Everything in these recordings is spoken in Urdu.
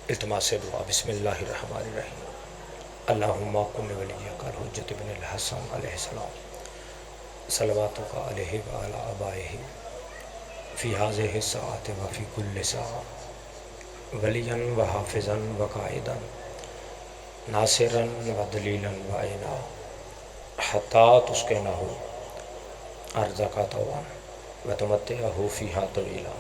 التماس دعا بسم اللہ الرحمن الرحیم اللہم کن ولیک الحجۃ بن الحسن علیہ السلام صلواتک علیہ وعلی آبائہ فی ہذہ الساعۃ وفی کل ساعۃ ولیا وحافظا وقائدا ناصرا ودلیلا وعینا حتی تسکنہ ارضک طوعا وتمتعہ فیہا طویلا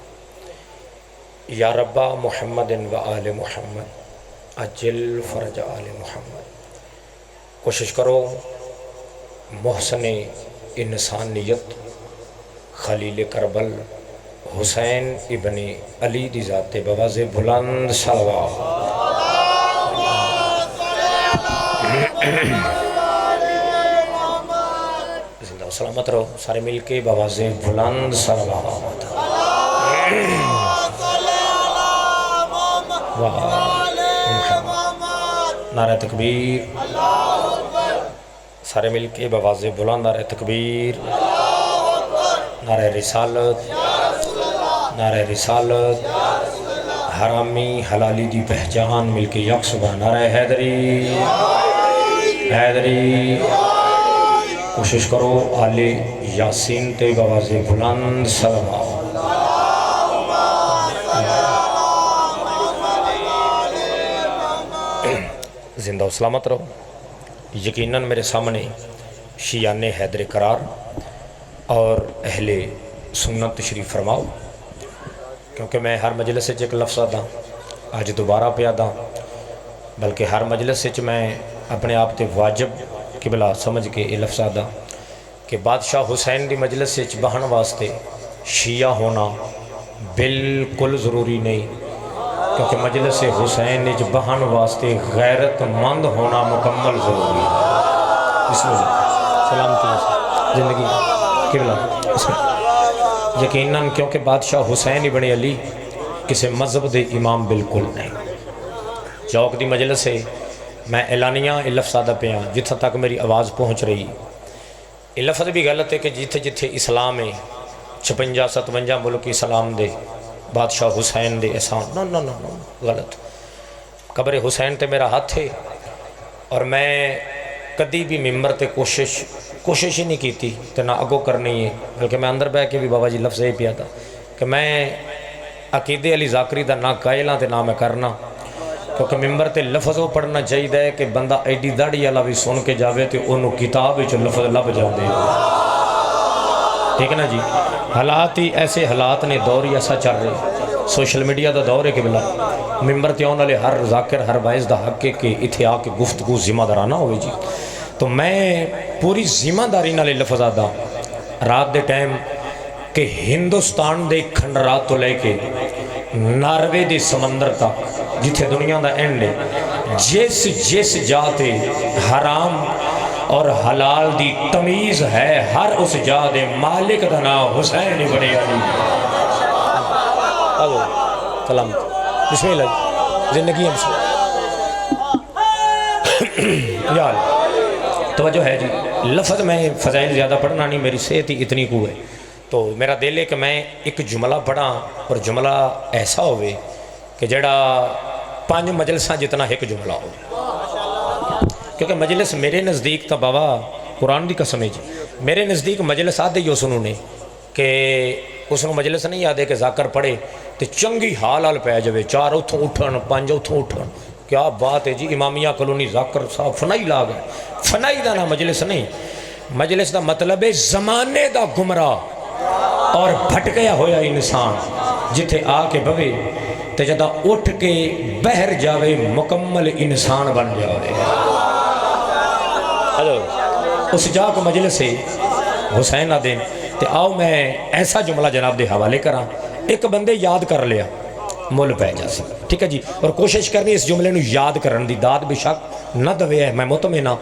یا رب محمد و آل محمد اجل فرج آل محمد۔ کوشش کرو محسن انسانیت خلیل کربل حسین ابن علی دی ذات بواز بلند صلوات زندہ و سلامت رہو سارے مل کے بواز بلند صلوات نعرہ تکبیر سارے مل کے بواز بلند نعرہ تکبیر نعرہ رسالت نعرہ رسالت حرامی حلالی دی پہچان مل کے یک سبحان نعرہ حیدری حیدری کوشش کرو آل یاسین تے بواز بلند صلوات زندہ و سلامت رہو۔ یقیناً میرے سامنے شیعان حیدر قرار اور اہل سنت تشریف فرماؤ، کیونکہ میں ہر مجلس سے ایک لفظ آدھا آج دوبارہ پہ آدھا، بلکہ ہر مجلس سے میں اپنے آپ تے واجب قبلہ سمجھ کے یہ لفظ آدھا کہ بادشاہ حسین دی مجلس سے بہن واسطے شیعہ ہونا بالکل ضروری نہیں، کیونکہ مجلس حسین نے بہن واسطے غیرت مند ہونا مکمل ضروری ہے۔ بسم اللہ سلامتی زندگی قبلہ یقیناً، کیونکہ بادشاہ حسین ابن علی کسی مذہب دے امام بالکل نہیں۔ چوک دی مجلس سے میں اعلانیہ لفظ آدھا پیا جتھا تک میری آواز پہنچ رہی، یہ لفظ بھی غلط ہے کہ جتھے جتھے اسلام ہے 56-57 ملک اسلام دے بادشاہ حسین دے احسان نو نو نو نو غلط۔ قبر حسین تے میرا ہاتھ ہے اور میں کدی بھی ممبر تے کوشش ہی نہیں کیتی تے نہ اگو کرنی ہے، بلکہ میں اندر بہ کے بھی بابا جی لفظ ہی پیا تھا کہ میں عقیدے علی ذاکری دا نہ قائلاں تے نہ میں کرنا، کیونکہ ممبر تے لفظ وہ پڑھنا چاہیے کہ بندہ ایڈی داڑھی والا بھی سن کے جاوے تے انہوں کتاب وچ لفظ لب جاندے، ٹھیک ہے نا جی۔ حالات ہی ایسے حالات نے دور ہی ایسا چل رہے، سوشل میڈیا دا دور ہے کہ بلا ممبر تے آنے والے ہر ذاکر ہر باعث دا حق ہے کہ اتھے آ کے گفتگو ذمہ دارانہ ہوئے جی۔ تو میں پوری ذمہ داری نالے لفظ آدھا رات دے ٹائم کہ ہندوستان دے کھنڈرات تو لے کے ناروے دے سمندر تک جتھے دنیا دا اینڈ ہے، جس جاتے حرام اور حلال دی تمیز ہے، ہر اس جا دے مالک دا نام حسین ابن علی۔ سلام بسم اللہ زندگی ہم سے یا اللہ توجہ ہے جی۔ لفظ میں فضائل زیادہ پڑھنا نہیں، میری صحت ہی اتنی کو ہے، تو میرا دل ہے کہ میں ایک جملہ پڑھا اور جملہ ایسا ہوئے کہ جڑا 5 مجلساں جتنا ایک جملہ ہو، کیونکہ مجلس میرے نزدیک تا بابا قرآن دی قسم ہے جی، میرے نزدیک مجلس آدھے ہی سنوں نے کہ اس نے مجلس نہیں آدھے کہ ذاکر پڑھے تو چنگی حال پہ جاوے، 4 اتھوں اٹھن 5 اتھوں اٹھن، کیا بات ہے جی۔ امامیہ کلونی ذاکر صاحب فنائی لا گئے، فنائی دا نا مجلس نہیں، مجلس دا مطلب ہے زمانے دا گمراہ اور بھٹکیا ہویا انسان جتھے آ کے بوے تے جدا اٹھ کے بہر جاوے مکمل انسان بن جاوے۔ اس جا کو مجلس سے حسین آدین تے آؤ میں ایسا جملہ جناب دے حوالے کرا، ایک بندے یاد کر لیا مل پہ جا سی، ٹھیک ہے جی، اور کوشش کرنی اس جملے نو یاد کرن دی، داد بے شک نہ دوے ہے، میں مطمئنہ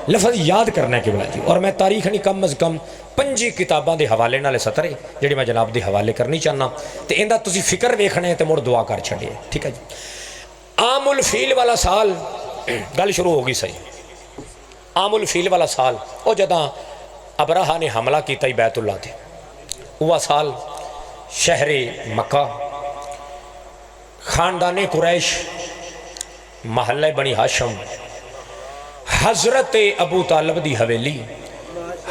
لفظ یاد کرنا ہے کہ بلا جی، اور میں تاریخ نہیں کم از کم 5 کتاباں دے حوالے نالے سترے جڑی میں جناب دے حوالے کرنی چاہنا، تے اندہ تسی فکر ویکھنے تے مڑ دعا کر چھڑیے، ٹھیک ہے جی۔ عام الفیل والا سال گل شروع ہوگی صحیح، عام الفیل والا سال او جداں ابراہ نے حملہ کیتا ہی بیت اللہ تھے وہ سال شہر مکہ خاندان قریش محلہ بنی ہاشم حضرت ابو طالب دی حویلی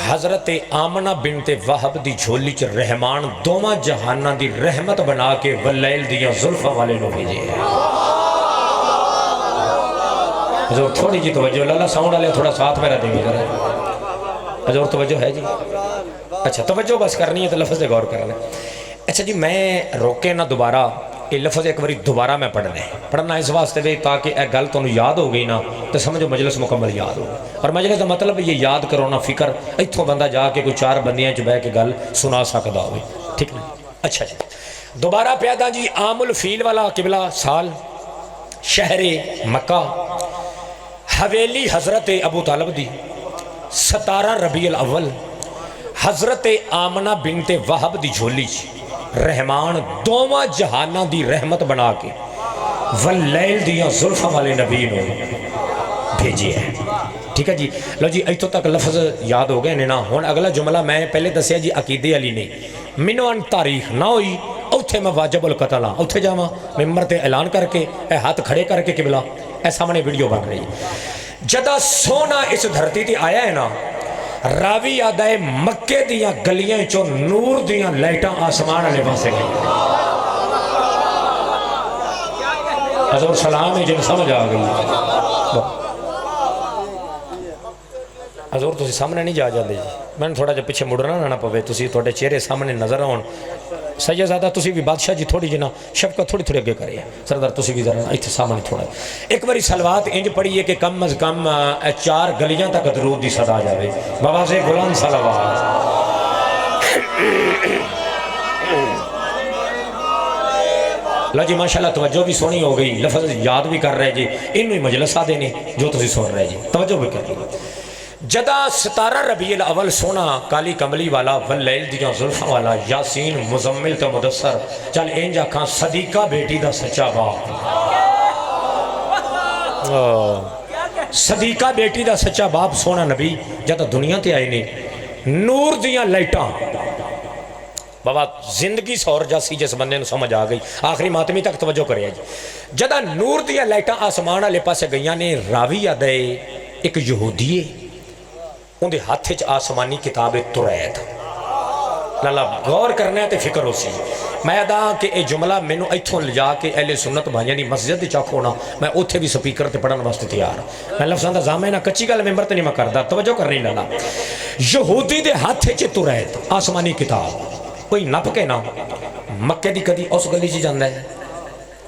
حضرت آمنہ بنت وہب دی جھولی چ رحمان دوواں جہاناں دی رحمت بنا کے واللیل دیاں زلفاں والے نو بھیجے ہیں۔ حضور تھوڑی جی توجہ، اللہ ساؤنڈ والے تھوڑا ساتھ میرا دیں گے ذرا۔ حضور توجہ ہے جی؟ اچھا توجہ بس کرنی ہے تو لفظ غور کرنا ہے۔ اچھا جی میں روکے نہ دوبارہ یہ لفظ ایک باری دوبارہ میں پڑھنا اس واسطے دے تاکہ اے گل تانوں یاد ہو گئی نا تو سمجھو مجلس مکمل یاد ہو، اور مجلس کا مطلب یہ یاد کرو نا فکر ایتھوں بندہ جا کے کوئی چار بندیاں چ بہ کے گل سنا سکدا ہوئے، ٹھیک نا؟ اچھا جی دوبارہ پیدا جی عام الفیل والا قبلہ سال شہر مکہ حویلی حضرت ابو طالب دی 17 ربیع الاول حضرت آمنہ بنت وہب دی جھولی رحمان دوواں جہاناں دی رحمت بنا کے واللیل دیاں زلفاں والے نبی نے بھیجی ہے، ٹھیک ہے جی؟ لو جی ایتھوں تک لفظ یاد ہو گئے نے نا۔ ہن اگلا جملہ میں پہلے دسیا جی عقیدے علی نے مینوں ان تاریخ نہ ہوئی اوتھے میں واجب القتل ہاں، اوتھے جاواں ممبر تے اعلان کر کے اے ہاتھ کھڑے کر کے قبلہ اے سامنے ویڈیو بن رہی جدا سونا اس دھرتی تے آیا ہے نا راوی یاد ہے مکے دیاں گلیاں چو نور دیاں لائٹاں آسمان والے پاسے گئی۔ حضور سلام ہے جن سمجھ آ گئی۔ حضور تسی سامنے نہیں جا جاندے جی، میں نے تھوڑا جا پیچھے مڑنا نہ پوے، تسی تھوڑے چہرے سامنے نظر آن۔ سیدزادہ تسی بھی بادشاہ جی تھوڑی جنا شفقت تھوڑی اگے کرے، سردار تسی بھی ذرا ایتھے سامنے تھوڑا ایک باری صلوات انج پڑھیے کہ کم از کم 4 گلیاں تک درود دی صدا جاوے، بواز بلند صلوات۔ لو جی ماشاءاللہ توجہ بھی سونی ہو گئی، لفظ یاد بھی کر رہے جی، انہوں ہی مجلس آدھے نے جو تسی سن رہے جی، توجہ بھی کر رہے۔ جدا 17 ربیع الاول سونا کالی کملی والا واللیل دیاں زلفاں والا یاسین مزمل تو مدثر چل انج آکھاں صدیقہ بیٹی دا سچا باپ، صدیقہ بیٹی دا سچا باپ سونا نبی جدا دنیا تے آئے نے نور دیاں لائٹاں بابا زندگی سور جاسی جس بندے نو سمجھ آ گئی، آخری ماتمی تک توجہ کرے جی۔ جدا نور دیاں لائٹاں آسمان والے پاسے گئیاں نے راوی یاد ہے ایک یہودی ہے ان دے ہاتھ چ آسمانی کتاب توریت، لالا غور کرنا ہے تے فکر ہو سی۔ میں ادا کہ اے جملہ مینو ایتھوں لجا کے اہل سنت بھائیاں دی مسجد دی چاک ہونا میں اوتھے بھی سپیکر تے پڑھن واسطے تیار، میں لفظاں دا زامے نہ کچی گل ممبر تے نہیں میں کردا، توجہ کرنی لالا۔ یہودی دے ہاتھ چ توریت آسمانی کتاب، کوئی نپ کے نا مکے دی کدی اس گلی چ جاندا ہے،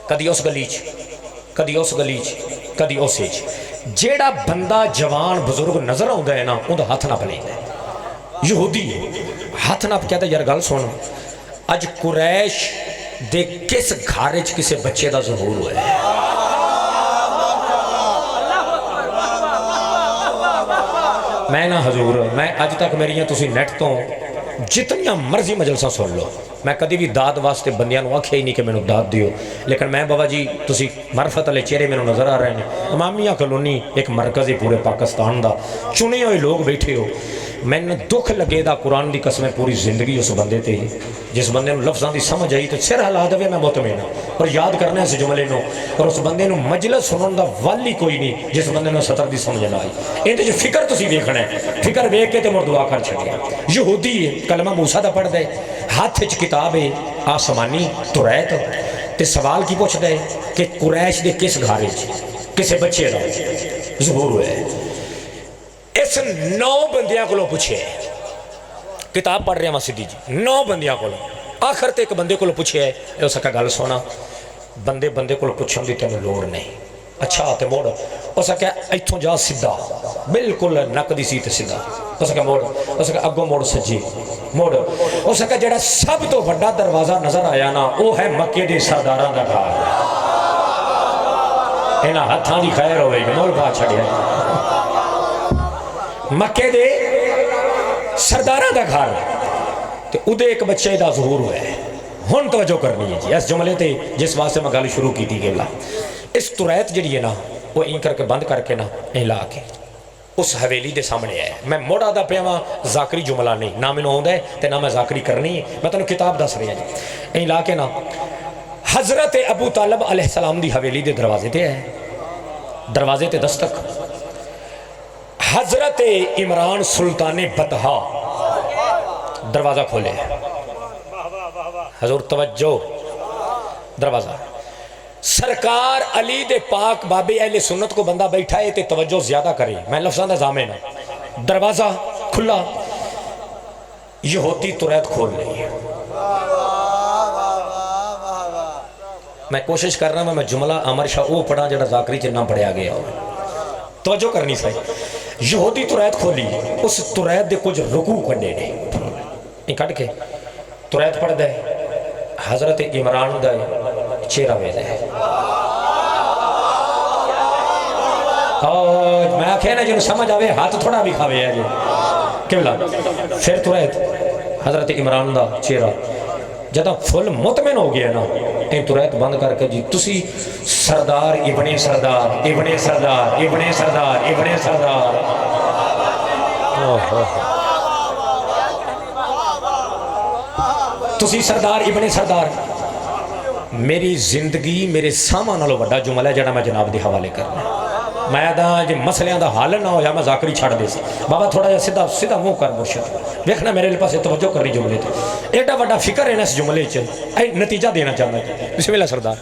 کدی اس گلی چ، کدی اس گلی چ، کدی اس چ، جیڑا بندہ جوان بزرگ نظر آتا ہے نا ان دا ہاتھ نپ لینا ہے، یہودی ہے ہاتھ نپ کہتا یار گل سن اج قریش دے کس گھر چ کسے بچے دا ظہور ہوا ہے؟ میں نا حضور میں اج تک میری تسی نیٹ تو جتنیاں مرضی مجلساں سن لو، میں کدی بھی داد واسطے بندیاں نو آکھیا ہی نہیں کہ میں نو داد دیو، لیکن میں بابا جی تسی معرفت والے چہرے میں نظر آ رہے ہیں، امامیہ کلونی ایک مرکز ہے پورے پاکستان دا، چنے ہوئے لوگ بیٹھے ہو، میں نے دکھ لگے دا قرآن دی قسمیں پوری زندگی اس بندے تے جس بندے نو لفظاں دی سمجھ آئی تو سر ہلا دے میں مطمئن ہوں اور یاد کرنا ہے اس جملے نو، اور اس بندے نو مجلس سنن دا والی کوئی نہیں جس بندے نو سطر دی سمجھ نہ آئی۔ اندے جو فکر تسی دیکھنا ہے، فکر دیکھ کے تے مر دعا کر چھڑیا۔ یہودی ہے کلمہ موسیٰ دا پڑھ دے، ہاتھ وچ کتاب ہے آسمانی توریت، تے سوال کی پوچھ دے کہ قریش دے کس گھر وچ کسے بچے دا ظہور ہوا ہے؟ اس 9 بندیاں کو پوچھے، کتاب پڑھ رہے ہیں مسیدی جی 9 بندیاں کو، آخر تے ایک بندے کو پوچھے ہے اس کا گل سونا بندے کو پوچھن دی تینوں لوڑ نہیں، اچھا تے موڑ اس کا ایتھوں جا سیدھا بالکل نک دی سی تے سیدھا، اس کا موڑ اس کا اگوں موڑ سجی موڑ، اس کا جڑا سب تو بڑا دروازہ نظر آیا نا وہ ہے مکے دے سرداراں دا گھر، انہاں ہتھاں دی خیر ہوئے گی مول پا چھڑیا، مکے دے سرداراں دا گھر تے اودے ایک بچے دا ظہور ہوا ہے۔ ہن توجہ کرنی ہے جی اس جملے تے جس واسطے میں گل شروع کی تھی گلا، اس توریت جڑی ہے نا وہ این کر کے بند کر کے نا اہلا کے اس حویلی دے سامنے ہے. میں مڑ آدھا پیا وا ذاکری جملہ نہیں، نہ مینوں آوندا ہے تے نہ میں ذاکری کرنی ہے، میں تینوں کتاب دس رہا جی. این لا کے نا حضرت ابو طالب علیہ السلام دی حویلی دے دروازے تے ہے، دروازے تے دستک. حضرت عمران سلطان بطحا دروازہ کھولے، حضور توجہ، دروازہ. سرکار علی دے پاک بابے اہل سنت کو بندہ بیٹھا ہے تے توجہ زیادہ کرے، میں لفظاں دا ضامن ہوں. دروازہ کھلا، یہودی تریت کھول رہی ہے. میں کوشش کر رہا ہوں میں جملہ عمر شاہ او پڑھا جڑا ذاکری چ نہ پڑھیا گیا ہو. توجہ کرنی صحیح. یہودی تریت کھولی، اس تریت دے کچھ رکوع کڈے نے، یہ کٹ کے تریت پڑھ دے حضرت عمران دا چہرہ وے دے. میں آکھے نا جنہوں سمجھ آوے ہاتھ تھوڑا بھی کھاوے ہے جو کیولا. پھر تریت حضرت عمران دا چہرہ جدہ فل مطمئن ہو گیا نا، این تریت بند کر کے جی تسی سردار ابن سردار ابن سردار ابن سردار ابن سردار. تسی سردار ابن سردار. میری زندگی میرے سامان نالوں بڑا جملہ ہے جڑا میں جناب دے حوالے کرنا. میں دا جی مسئلیاں دا حال نہ ہو یا میں ذاکری چھاڑ دے سی. بابا تھوڑا جا سیدھا منہ کر مرشد دیکھنا میرے پاس توجہ کرنی جملے تے. ایڈا بڑا فکر ہے نا اس جملے چ، نتیجہ دینا چاہتا ہے. بسم اللہ سردار.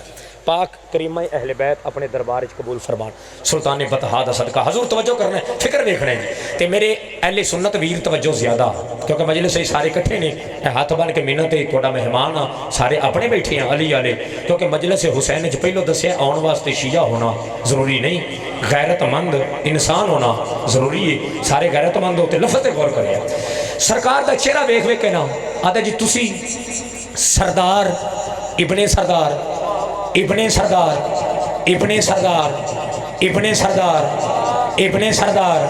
پاک کریمہ اہل بیت اپنے دربار قبول فرمان. سلطان بطحا دا صدقہ. حضور توجہ کرنا ہے، فکر دیکھنا ہے. تے میرے اہل سنت ویر توجہ زیادہ، کیونکہ مجلس سے سارے کٹھے نے. ہاتھ بن کے منت ہے تھوڑا مہمان ہاں، سارے اپنے بیٹھے ہیں علی والے. کیونکہ مجلس حسین چ پہلو دسیا آن واسطے شیعہ ہونا ضروری نہیں، غیرت مند انسان ہونا ضروری ہے. سارے غیرت مند ہوتے. لفظ تے غور کریا. سرکار دا چہرہ ویکھ ویکھ کے نا آدھا جی تسی سردار ابن سردار ابن سردار ابن سردار ابن سردار ابن سردار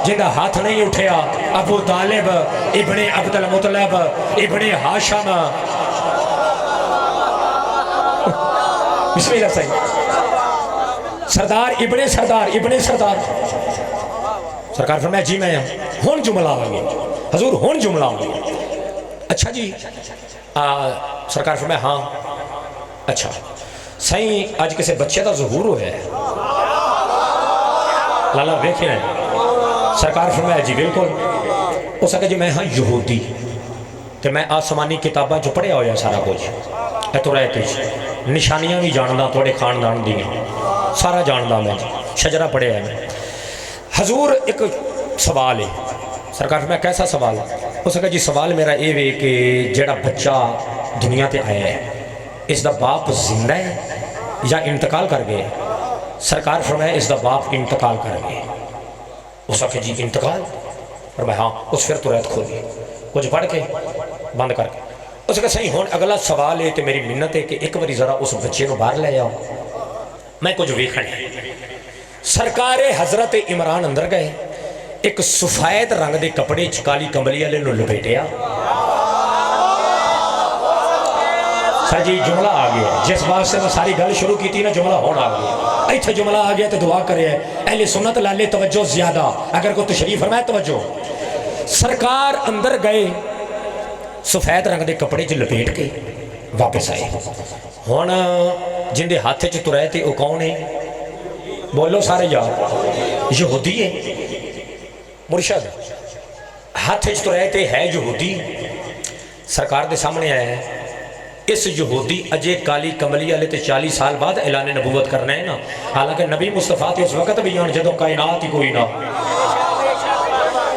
جنہا ہاتھ نہیں اٹھیا ابو طالب ابن عبد المطلب ابن ہاشم. بسم اللہ صحیح. سردار ابن سردار ابن سردار. سرکار فرمایا جی میں ہون جملہ آگے. حضور ہون جملہ آگے. اچھا جی. سرکار فرمایا ہاں اچھا سائیں آج کسے بچے دا ظہور ہویا ہے. لالا دیکھیں ہیں. سرکار فرمایا جی بالکل. اس کہا جی میں ہاں یہودی کہ میں آسمانی کتاباں جو پڑھے ہویا سارا کچھ اے تو رہتے نشانیاں بھی جاندہ توڑے خاندان دیاں سارا جاندہ میں شجرہ پڑھے ہیں. حضور ایک سوال ہے. سرکار فرمایا کیسا سوال ہے؟ اس کہا جی سوال میرا یہ ہے کہ جڑا بچہ دنیا تے آیا ہے اس دا باپ زندہ ہے یا انتقال کر گئے؟ سرکار فرمایا اس دا باپ انتقال کر گئے. اس کہا جی انتقال؟ فرمایا ہاں. اس پھر تریت کھولی کچھ پڑھ کے بند کر کے. اس کہا صحیح ہون اگلا سوال ہے کہ میری منت ہے کہ ایک باری ذرا اس بچے کو باہر لے آؤ میں کچھ ویکھنا ہے. سرکار حضرت عمران اندر گئے. ایک سفید رنگ دے کپڑے کالی کمبلی والے نو لپیٹیا. سر جی جملہ آ گیا. جس بات سے میں ساری گل شروع کی تھی نا جملہ ہونا آ گیا. ایتھے جملہ آ گیا تو دعا کرے اہل سنت لالے توجہ زیادہ. اگر کوئی تشریف فرمائے توجہ. سرکار اندر گئے سفید رنگ دے کپڑے چ لپیٹ کے واپس آئے. ہن جن دے ہاتھ چ ترائے تے او کون ہے؟ بولو سارے یار. یہودی ہے. مرشد ہاتھ چ ترائے تے ہے یہودی. سرکار دے سامنے آیا ہے. اس یہودی اجے کالی کملی والے تے 40 سال بعد اعلان نبوت کرنا ہے نا. حالانکہ نبی مصطفیٰ تے اس وقت بھی آن جدوں کائنات ہی کوئی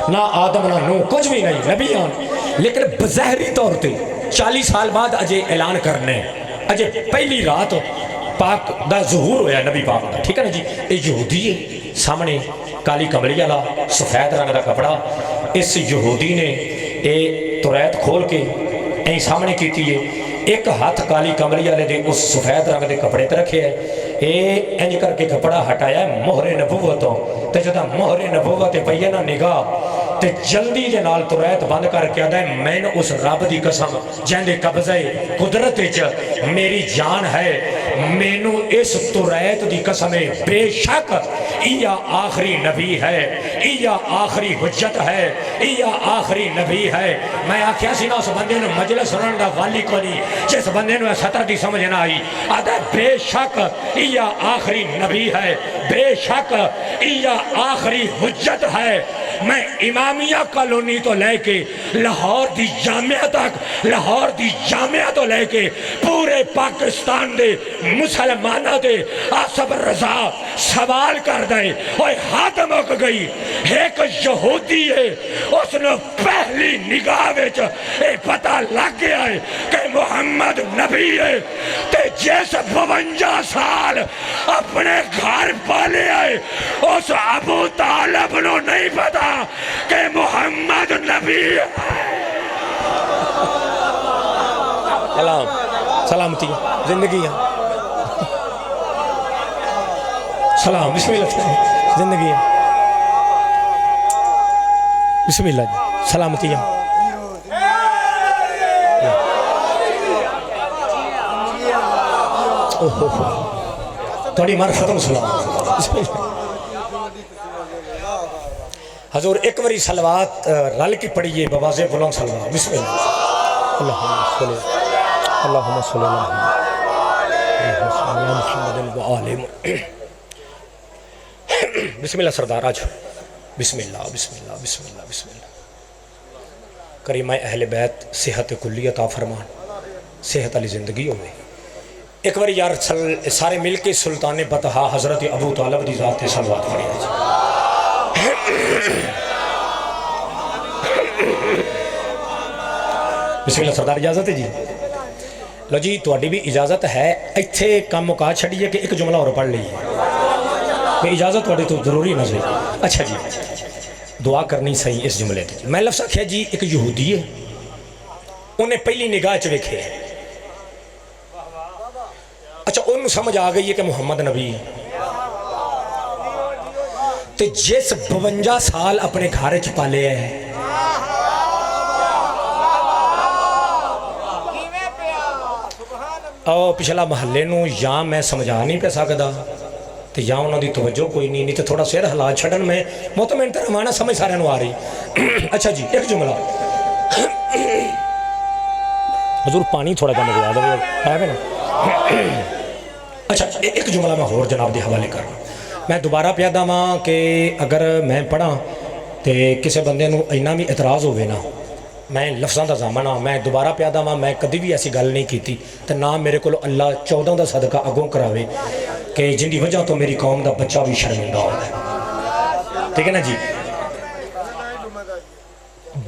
نہ آدم نہ نوح کچھ بھی نہیں نبی آن. لیکن بظاہری طور تے 40 سال بعد اجے اعلان کرنا ہے. اجے پہلی رات پاک دا ظہور ہویا نبی پاک دا. ٹھیک ہے نا جی. اے یہودی ہے سامنے کالی کملی والا سفید رنگ دا کپڑا. اس یہودی نے اے تریت کھول کے اے سامنے کیتی ہے. ایک ہاتھ کالی کملی والے دے اس سفید رنگ دے کپڑے تے رکھے ہے. اے انج کر کے کپڑا ہٹایا ہے مہر نبوتوں تے جدا مہر نبوت پئی ہے نا نگاہ تے جلدی دے نال تریت بند کر کے آدھا ہے میں اس رب دی قسم جہندے قبضے قدرت وچ میری جان ہے مینو اس تریت دی قسم بے شک یا آخری نبی ہے یا آخری حجت ہے یا آخری نبی ہے میں آکھیا سی نا اس بندے نے مجلس سنن دا والی کو نہیں جس بندے نے سطر دی سمجھ نہ آئی آدھا بے شک یا آخری نبی ہے بے شک یا آخری حجت ہے میں امامیہ کالونی تو لے کے لاہور دی جامعہ تک لاہور دی جامعہ تو لے کے پورے پاکستان دے مسلمانہ دے آصف رضا سوال کر دے اوہ ہاتھ مک گئی ایک یہودی ہے اس نے پہلی نگاہ وچ اے پتہ لگ گیا ہے کہ محمد نبی ہے تے جیسے 52 سال اپنے گھر پالے آئے اس ابو طالب نو نہیں پتا کہ محمد نبی ہے سلام سلامتی زندگی ہے سلام بسم اللہ زندگی ہے بسم اللہ جی سلامتی ہے تھوڑی معرفت و سلام بسم اللہ حضور ایک وری صلوات رل کی پڑھئیے بواضح بلند صلوات بسم اللہ اللہم صلی اللہ محمد و آل بسم اللہ سردار آج بسم اللہ بسم اللہ بسم اللہ بسم اللہ کریمہ اہل بیت صحت کلی عطا فرمان صحت علی زندگی ہوئے ایک وری یار سارے مل کے سلطان بطحا حضرت ابو طالب دی ذات صلوات پڑھی آج بسم اللہ سردار اجازت ہے جی لو جی تواڈی بھی اجازت ہے ایتھے کام مکا چھڑیے کہ ایک جملہ اور پڑھ لئیے کہ اجازت تواڈی تو ضروری نہ صحیح اچھا جی دعا کرنی صحیح اس جملے تے میں لفظ آکھیا جی ایک یہودی ہے انہیں پہلی نگاہ چ ویکھے اچھا انہوں سمجھ آ گئی ہے کہ محمد نبی تے جس 52 سال اپنے گھر چ پالے ہیں او پچھلا محلے نو یا میں سمجھا نہیں پہ سکتا تو یا انہوں دی توجہ کوئی نہیں تو تھوڑا سیر حالات چھڑن میں مطمئن ترمانہ سمجھ سارے نو آ رہی اچھا جی ایک جملہ حضور پانی تھوڑا کم گیا ہے نا اچھا ایک جملہ میں اور جناب دے حوالے کر رہا میں دوبارہ پیادہ ماں کہ اگر میں پڑھا تو کسی بندے نو اینا بھی اعتراض ہوئے نا میں لفظاں دا زامنہ میں دوبارہ پیادہ ماں میں کدی بھی ایسی گل نہیں کیتی تو نہ میرے کو اللہ 14 دا صدقہ اگوں کراوے کہ جن دی وجہ تو میری قوم دا بچہ بھی شرمندہ ہو ہے ٹھیک ہے نا جی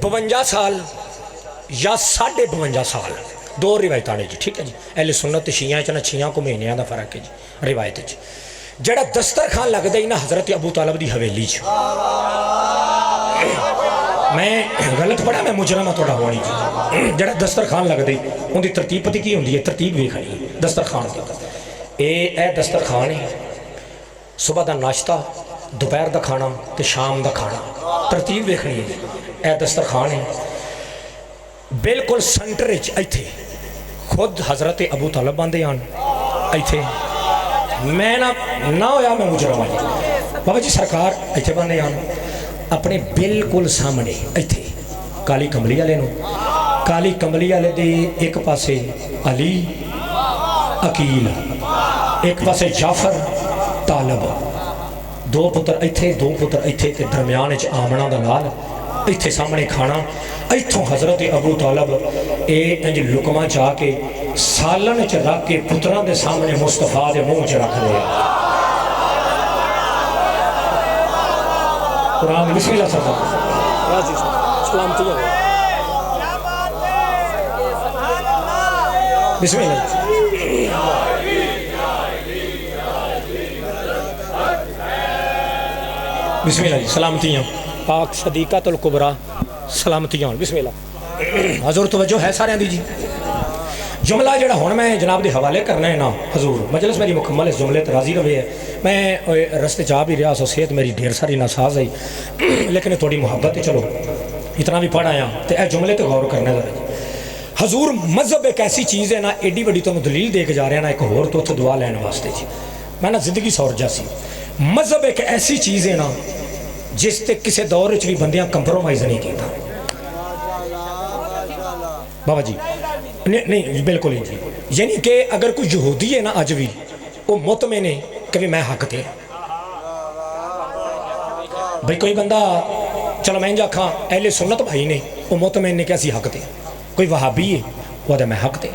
52 سال یا 52.5 سال دو روایتاں نے جی ٹھیک ہے جی اہل سنت شیعہ چنا شیعہ کو مہینیاں دا فرق ہے جی روایت جی جڑا دسترخوان لگ دے نا حضرت ابو طالب دی حویلی چ میں غلط پڑھا میں مجرمہ توڑا ہونی جی جڑا دسترخوان لگ دے ان دی ترتیب پتی کی ہوندی ہے ترتیب بھی کھڑی دسترخوان دی اے دسترخوان ہے صبح دا ناشتہ دوپہر دا کھانا تے شام دا کھانا ترتیب دیکھنی ہے اے دسترخوان ہے بالکل سنٹر وچ ایتھے خود حضرت ابو طالب باندے آن ایتھے میں نہ ہویا میں مجرم آئی بابا جی سرکار ایتھے باندے آن اپنے بالکل سامنے ایتھے کالی کملی والے نو کالی کملی والے دے ایک پاسے علی عقیل ایک پاسے جعفر طالب دو پتر ایتھے دو پتر ایتھے تے درمیان وچ آمنا دا نال ایتھے سامنے کھانا ایتھوں حضرت ابو طالب اے انج لقمہ چاہ کے سالن چ رکھ کے پتران دے سامنے مصطفیٰ دے منہ چ رکھ دے قرآن بسم اللہ سلام سلامتی ہے بسم اللہ بسم اللہ جی سلامتی ہیں پاک صدیقۃ الکبریٰ سلامتی ہیں بسم اللہ حضور توجہ ہے سارے دی جی جملہ جڑا ہون میں جناب دے حوالے کرنا ہے نا حضور مجلس میری مکمل اس جملے راضی روے ہے میں رستے چاہ بھی رہا سو صحت میری ڈھیر ساری ناساز آئی لیکن تھوڑی محبت ہے چلو اتنا بھی پڑھ آیا تو اے جملے تو غور کرنے ذرا جی حضور مذہب ایک ایسی چیز ہے نا ایڈی بڑی تمہیں دلیل دے کے جا رہے ہیں نا ایک ہور تو اتنے دعا لینے واسطے جی میں نا زندگی سور جا سی مذہب ایک ایسی چیز ہے نا جس تے کسے دور وچ بھی بندیاں کمپرومائز نہیں کیتا بابا جی نہیں بالکل ہی جی یعنی کہ اگر کوئی یہودی ہے نا اج بھی وہ مطمئن ہے کہ میں حق تے بھئی کوئی بندہ چلو میں انجا کھاں اہل سنت بھائی نے وہ مطمئن ہے کہ اسی حق تے کوئی وہابی ہے وہ دے میں حق تے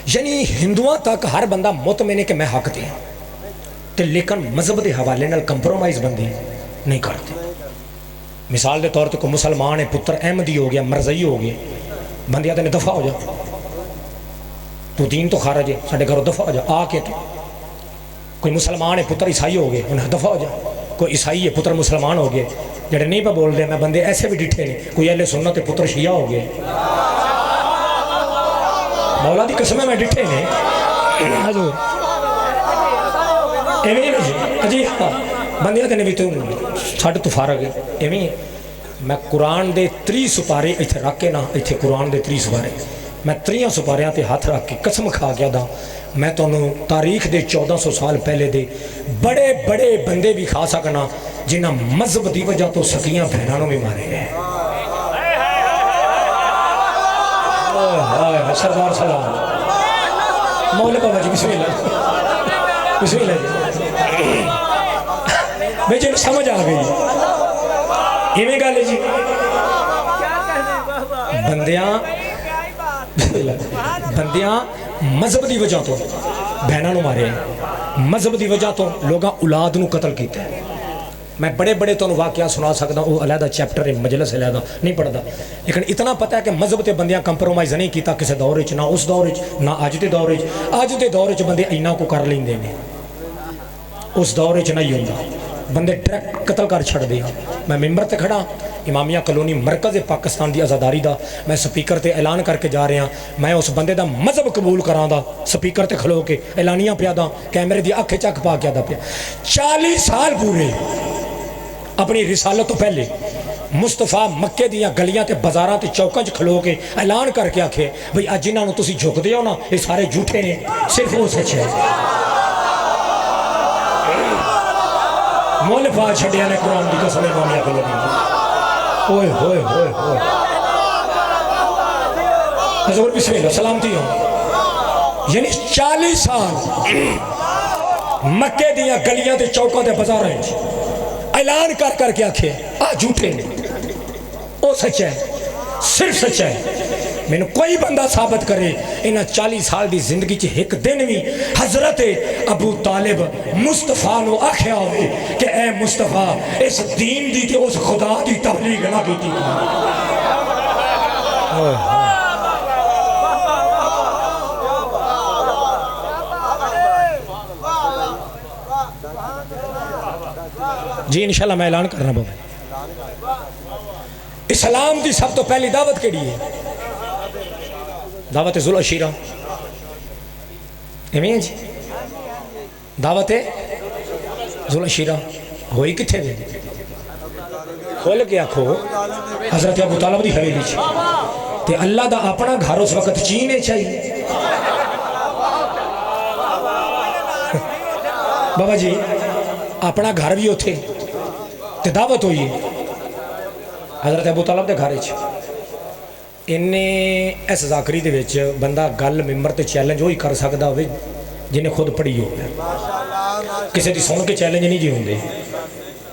یعنی ہندوؤں تک ہر بندہ مطمئن ہے کہ میں حق تے تے لیکن مذہب دے حوالے نال کمپرومائز بندی نہیں کرتے مثال دے طور تے کوئی مسلمان ہے پتر احمدی ہو گیا مرزائی ہو گیا بندیاں تے دفع ہو جا تو دین تو خارج ہے ساڑھے گھروں دفع ہو جا آ کے تو کوئی مسلمان ہے پتر عیسائی ہو گئے انہیں دفع ہو جا کوئی عیسائی ہے پتر مسلمان ہو گئے جڑے نہیں پہ بول رہے میں بندے ایسے بھی ڈٹھے نہیں کوئی اہل سنت پتر شیعہ ہو گئے مولا دی قسم ہے میں ڈٹھے نہیں حضور ایویں نہیں جی ہاں بندیاں نے بھی تو ساڑھے تو فارغ ہے ایویں میں قرآن دے 3 سپارے اتھے رکھ کے نا اتھے قرآن دے 3 سپارے میں 3 سپاریاں تے ہاتھ رکھ کے قسم کھا گیا دا میں تو تاریخ دے 1400 سال پہلے دے بڑے بڑے بندے بھی کھا سکنا جنہ مذہب دی وجہ تو سکیاں بہنانوں میں مارے ہیں سردار سلام مولا بابا جی بسم اللہ بسم اللہ جی میں جن سمجھ آ گئی ایویں گالے جی بندیاں مذہب دی وجہ تو بہنوں نو مارے ہیں مذہب دی وجہ تو لوگاں اولاد نو قتل کیتے ہیں میں بڑے بڑے تو واقعہ سنا سکتا وہ علیحدہ چیپٹر ہے مجلس علیحدہ نہیں پڑھتا لیکن اتنا پتہ ہے کہ مذہب تے بندیاں کمپرومائز نہیں کیتا کسی دور نہ اس دور نہ اج دے دور اج دے دور بندے اینا کو کر لیندے نے اس دور نہیں ہوندا بندے ڈائریکٹ قتل کر چھڑ دے میں ممبر تے کھڑا امامیہ کلونی مرکز پاکستان دی آزاداری دا میں سپیکر تے اعلان کر کے جا رہا میں اس بندے دا مذہب قبول کراں دا سپیکر تے کھلو کے اعلانیاں پیا دا کیمرے دی اکھ چک پا کے دا پیا 40 سال پورے اپنی رسالت تو پہلے مصطفیٰ مکے دیاں گلیاں تے بازاراں تے چوکاں چ کھلو کے اعلان کر کے آکھے بھئی اج جنہاں نو تسی جھک دے ہو نا یہ سارے جھوٹے ہیں صرف وہ سچ ہے مول پا چھڑیا نے قرآن دی قسم امامیہ کلونی اوئے ہوئے ہوئے ہوئے حضور بسم اللہ سلامتی ہوں یعنی 40 سال مکے دیاں گلیاں تے چوکاں تے بازاراں اعلان کر کے آکھے آ جھوٹے او سچ ہے صرف سچ ہے میں نے کوئی بندہ ثابت کرے انہاں 40 سال دی زندگی چ ایک دن بھی حضرت ابو طالب مصطفیٰ نو آکھیا ہوئے کہ اے مصطفیٰ اس دین دی تے اس خدا دی تبلیغ نہ کیتی جی انشاءاللہ میں اعلان کرنا پڑا اسلام دی سب تو پہلی دعوت کیڑی ہے دعوت ذو العشیرہ ایویں جی دعوت ذو العشیرہ ہوئی کتھے دے کھول کے آکھو حضرت ابو طالب دی حویلی چ تے اللہ دا اپنا گھر اس وقت چینے چاہیے بابا جی اپنا گھر بھی ہوتے تے دعوت ہوئی حضرت ابو طالب دے گھر انہیں اس ذاکری دے وچ بندہ گل ممبر تے چیلنج وہی کر سکتا ہوئے جنہیں خود پڑھی ہو کسی دی سن کے چیلنج نہیں جی ہوندے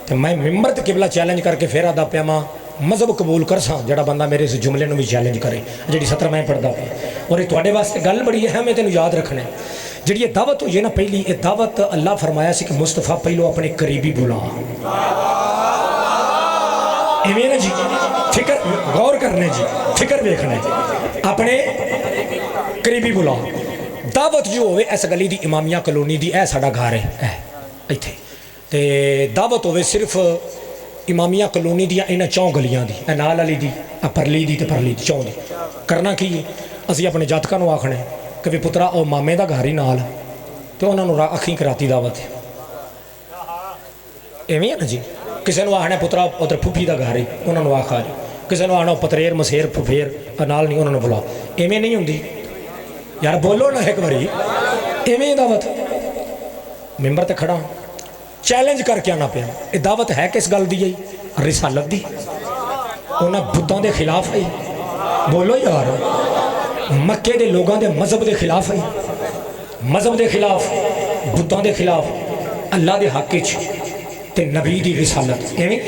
تے میں ممبر تے قبلہ چیلنج کر کے پھر آدھا پیا ماں مذہب قبول کر ساں جڑا بندہ میرے اس جملے نو بھی چیلنج کرے جڑی 17 میں پڑھدا پیا اور یہ تواڈے واسطے گل بڑی اہم ہے تینوں یاد رکھنا ہے جڑی یہ دعوت ہوئی ہے نا پہلی یہ دعوت اللہ فرمایا سی کہ مصطفیٰ پہلو اپنے قریبی بلا ایویں نا جی فکر غور کرنے جی فکر دیکھنا جی اپنے قریبی بلا دعوت جو ہوئے اس گلی دی امامیہ کلونی دی اے ساڑا گھر ہے ایتھے تے دعوت ہوئے صرف امامیہ کلونی دیا اینا چون گلیاں دی اے نال علی دی اے پرلی دی تے پرلی دی چون دی کرنا کی اسی اپنے جاتکا نو آکھنے کہ بھی پترا او مامے دا گھر ہی نال تو انہاں نو اکھیں کراتی دعوت ہے ایویں ہے نا جی کسی نے آخنا پترا ادھر پھوپھی کا گھر ہی انہوں نے آخ آ جاؤ کسی نے آنا پتریر مسیر پھفیر نال نہیں انہوں نے بلا ایویں نہیں ہوندی یار بولو نا ایک باری ایویں دعوت ممبر تے کھڑا چیلنج کر کے آنا پیا یہ دعوت ہے کس گل دی رسالت دی انہاں بتاں دے خلاف ہے بولو یار مکے دے لوگاں دے مذہب دے خلاف ہے مذہب دے خلاف بتاں دے خلاف اللہ دے حق وچ تے نبی دی رسالت ایویں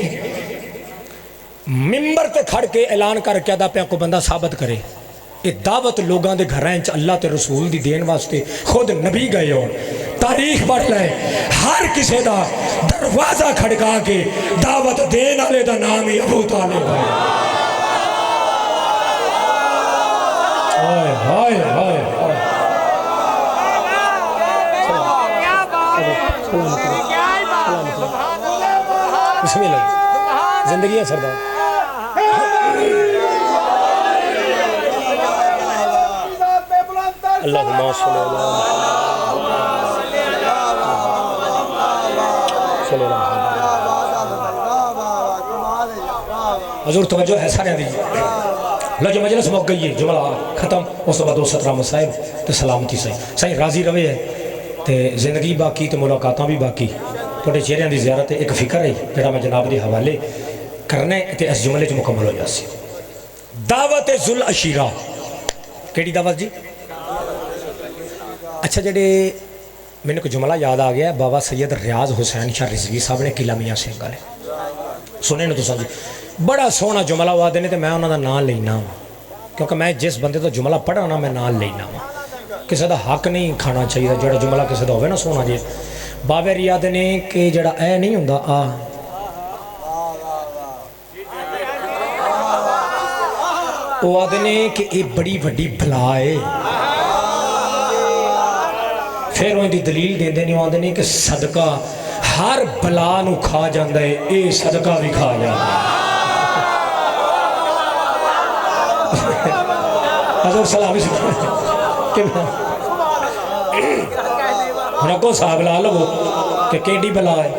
ممبر تے کھڑ کے اعلان کر کے ادا پیا کو بندہ ثابت کرے یہ دعوت لوگاں دے گھراں چ اللہ تے رسول دی دین واسطے خود نبی گئے ہو تاریخ پڑھ لے ہر کسے دا دروازہ کھڑکا کے دعوت دین والے دا نام ہی ابو طالب ہے ہائے ہائے ہائے بسم اللہ زندگی ہے سردار اللہم صلی اللہ حضور توجہ ہے سارے دیجیے لو جو مجلس موقع گئی ہے جملہ ختم اس بعد 217 مسائب تو سلامتی صحیح راضی روے ہے تے زندگی باقی تے ملاقاتاں بھی باقی تھوڑے چہریاں دی زیارت ایک فکر ہے جڑا میں جناب دے حوالے کرنے تے اس جملے چ مکمل ہو جاسی دعوت ذل عشیرہ کیڑی دعوت جی اچھا جڑے میں نے کو جملہ یاد آ گیا بابا سید ریاض حسین شاہ رضوی صاحب نے قلعہ میاں سنگھ والے سنے نا تساں جی بڑا سونا جملہ ہوا دینے تے میں انہاں دا نام لینا ہوں کیونکہ میں جس بندے تو جملہ پڑھا نا میں نام لینا ہوں کسی دا حق نہیں کھانا چاہیے جڑا جملہ کسی دا ہوئے نا سونا جی بابے ریاض نے کہ جڑا اے نہیں ہوندا آ وہ آدھے نے کہ یہ بڑی وڈی بلا ہے پھر وہ دی دلیل دے نہیں آدھے نے کہ صدقہ ہر بلا نو کھا جاندہ ہے اے صدقہ بھی کھا جاندہ ہے حضور صلی اللہ علیہ وسلم رکھو صاحب لا لگو کہ کیڑی بلا ہے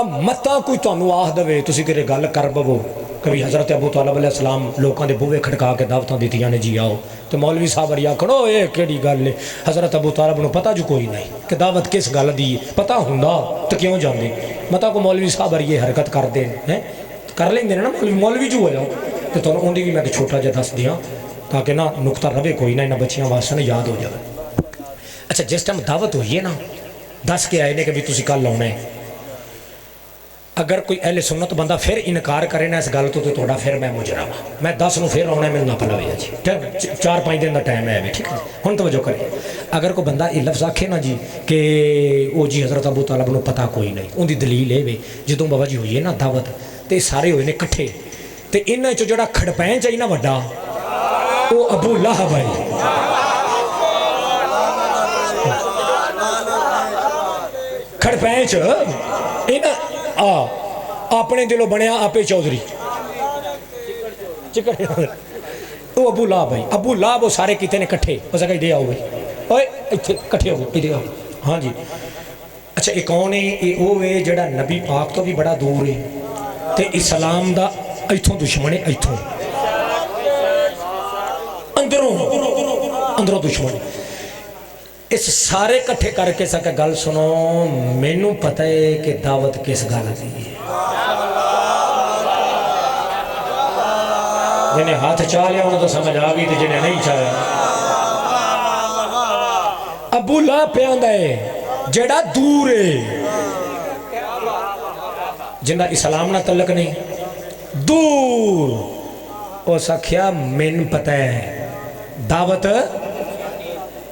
اب متا کوئی تو انو آہ دوے تسی کرے گل کر بو کبھی حضرت ابو طالب علیہ السلام لوکاں دے بوے کھڑکا کے دعوتاں دیتیاں نے جی آؤ تو مولوی صاحب ریا کھڑو اے کیڑی گل ہے حضرت ابو طالب نو پتہ جو کوئی نہیں کہ دعوت کس گل دی پتہ ہوندا تو کیوں جاندے متا کو مولوی صاحب یہ حرکت کر دیں کر لیں نا مولوی جو ہو جاؤ تو تمہیں اون دی بھی میں کہ چھوٹا جا دس دیاں تاکہ نہ نقطہ رہے کوئی نہ بچیاں واسطے نہ یاد ہو جائے اچھا جس ٹائم دعوت ہوئی ہے نا دس کے آئے نے کہ بھی تسی کل لاؤنا ہے اگر کوئی اہل سنت بندہ پھر انکار کرے نا اس گل تو توڑا پھر میں مجرم میں 10 نو پھر آنا ہے میں نہ پلا ہویا جی ٹھیک 4-5 دن دا ٹائم ہے ٹھیک ہے ہن توجہ کرے اگر کوئی بندہ یہ لفظ آکھے نا جی کہ او جی حضرت ابو طالب نو پتہ کوئی نہیں ان دی دلیل ہے جدوں بابا جی ہوئی ہے نا دعوت تے سارے ہوئے نے کٹھے تے انہاں چ جڑا کھڑپین چاہیے نا وڈا او ابو لہب ہے کھڑپین چ انہاں اپنے دلوں بنیا آپے چودھری وہ ابو لہب بھائی ابو لہب وہ سارے کیتے نے کٹھے بس اگر دے آؤ بھائی اوے ایتھے کٹھے ہو ادھر آؤ ہاں جی اچھا یہ کون ہے یہ وہ ہے جڑا نبی پاک تو بھی بڑا دور ہے تے اسلام دا ایتھوں دشمن ہے ایتھوں اندروں دشمن ہے اس سارے کٹھے کر کے سکے گل سنو مینوں پتہ ہے کہ دعوت کس گل دی ہے جنہیں ہاتھ چاہ لیا انہوں تو سمجھ آگئی تھی جنہیں نہیں چاہیا ابو لہب پہ آندہ ہے جڑا دور ہے جنہ اسلام نہ تعلق نہیں دور او سکھیا من پتہ ہے دعوت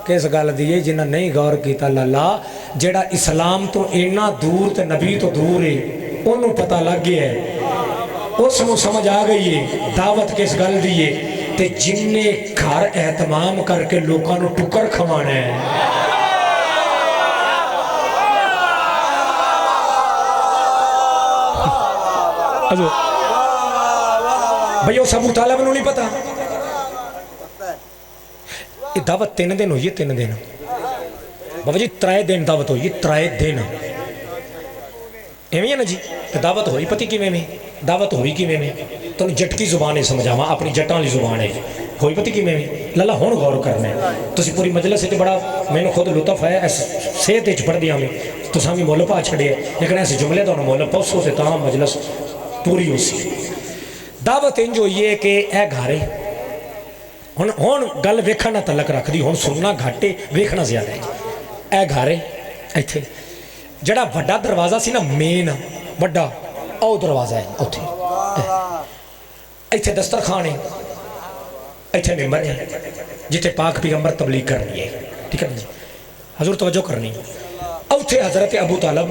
کس گل دیئے جنہ نہیں غور کیتا لالا جڑا اسلام تو اینا دور تے نبی تو دور ہے انہوں پتہ لگ گیا ہے اس میں سمجھ آ گئی ہے دعوت کس گل دیئے تے جن نے گھر اہتمام کر کے لوگاں نو ٹکر کھوانا ہے بھئی اس ابو طالب نو نہیں پتا یہ دعوت 3 دن ہوئی ہے 3 دن بابا جی 3 دن دعوت ہوئی ہے 3 دن ایویں ہے نا جی تو دعوت ہوئی پتی کیویں میں دعوت ہوئی کیویں میں تمہیں جٹکی زبان ہے سمجھاواں اپنی جٹاں والی زبان ہے ہوئی پتی کیویں میں لالا ہن غور کرنا ہے تسی پوری مجلس وچ بڑا مینوں خود لطف ہے اس صحت وچ پڑھ دیاں میں تساں بھی مول پا چھڑے لیکن ایسے جملے تو مول پوسو تے تاں مجلس پوری ہو سی دعوت انج ہوئی ہے کہ اے گھر ہن گل ویکھن نال تعلق رکھ دی ہن سننا گھٹ ہے ویکھنا زیادہ ہے اے گھر ایتھے جڑا وڈا دروازہ سی نا مین وڈا او دروازہ ہے اوتھے ایتھے دسترخوان ہے ایتھے ممبر ہے جتھے پاک پیغمبر تبلیغ کرنی ہے ٹھیک ہے جی حضور توجہ کرنی اوتھے حضرت ابو طالب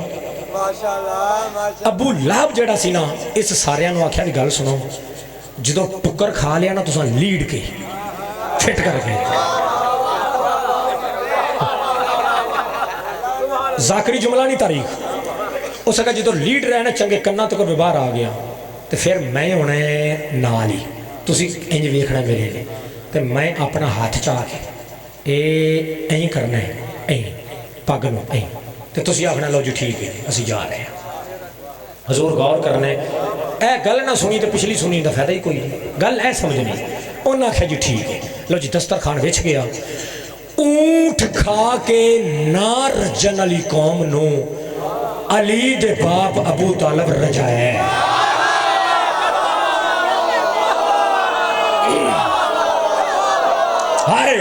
ابو لہب جڑا سی نا اس ساریاں نو آکھیا دی گل سنو جدوں ٹکر کھا لیا نا تساں لیڈ کے فٹ کر کے ذاکری جملہ نہیں تاریخ اس کا جدو لیڈ رہنا چنگے کنا تو کوئی باہر آ گیا تو پھر میں ہونا نال ہی تسی انج ویکھنا میرے لیے تو میں اپنا ہاتھ چاہ کے این کرنا ہے این پگ نو این تو تسی آخنا لو جی ٹھیک ہے اسی جا رہے ہیں حضور غور کرنا ہے اے گل نہ سنی تو پچھلی سنی دا فائدہ ہی کوئی نہیں گل اے سمجھنی انہاں آخیا جی ٹھیک ہے لو جی دسترخوان وچ گیا اونٹ کھا کے نہ رجن علی قوم نو علی دے باپ ابو طالب رجائے ہائے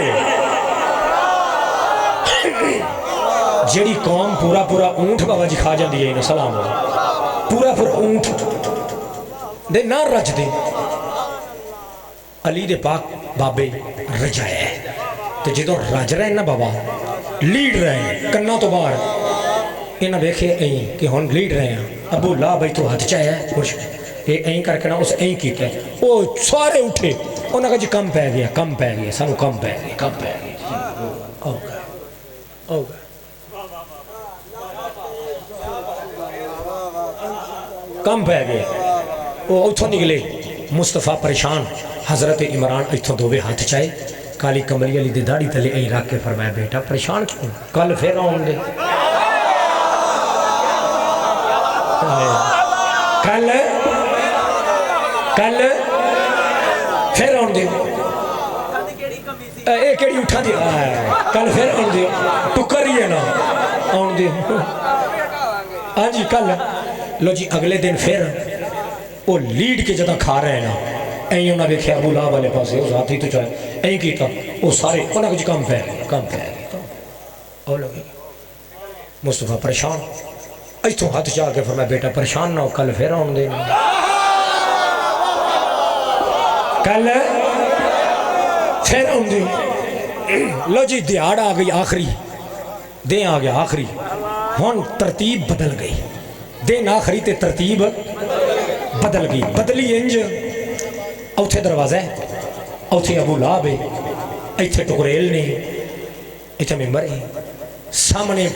جیڑی قوم پورا پورا اونٹ بابا جی کھا جاندی ہے نا سلام پورا پورا اونٹ دے نہ رج دے علی دے پاک بابے رجائے تو جدو رج رہے ہیں نا بابا لیڈ رہے ہیں کنا تو باہر انہاں ویکھے این کہ ہن لیڈ رہے ہیں ابو لا بھائی تو ہاتھ چاہے یہ این کر کے نا اس این کیتا ہے وہ سارے اٹھے انہاں کہا جی کم پہ گیا سانو کم پہ گیا اوگا کم پہ گیا وہ اتھوں نکلے مصطفیٰ پریشان حضرت عمران اتھوں دوبے ہاتھ چاہے کالی کملی علی دی داڑھی تلے این رکھ کے فرمایا بیٹا پریشان کیوں کل پھر آؤں دے کل پھر آؤں دے اے کیڑی اٹھا دیا کل پھر آؤں دے ٹکر ہی ہے نا آؤں دے ہاں جی کل لو جی اگلے دن پھر وہ لیڈ کے جدہ کھا رہے ہیں نا این انہاں نے ابو لہب والے پاسے اس ہاتھ ہی تو چاہے این کیتا وہ سارے انہاں کچھ کم پہ گئے اور لگے مصطفیٰ پریشان ایتھوں ہاتھ چاہ کے فرمایا بیٹا پریشان نہ ہو کل پھر آن دے کل پھر آن دے لو جی دیہاڑ آ گئی آخری دن آ گیا آخری ہن ترتیب بدل گئی دن آخری تے ترتیب بدل گئی بدلی انج اوتھے دروازہ ہے اوتھے ابو لہب ہے ایتھے ٹکریل نے ایتھے ممبر ہے سامنے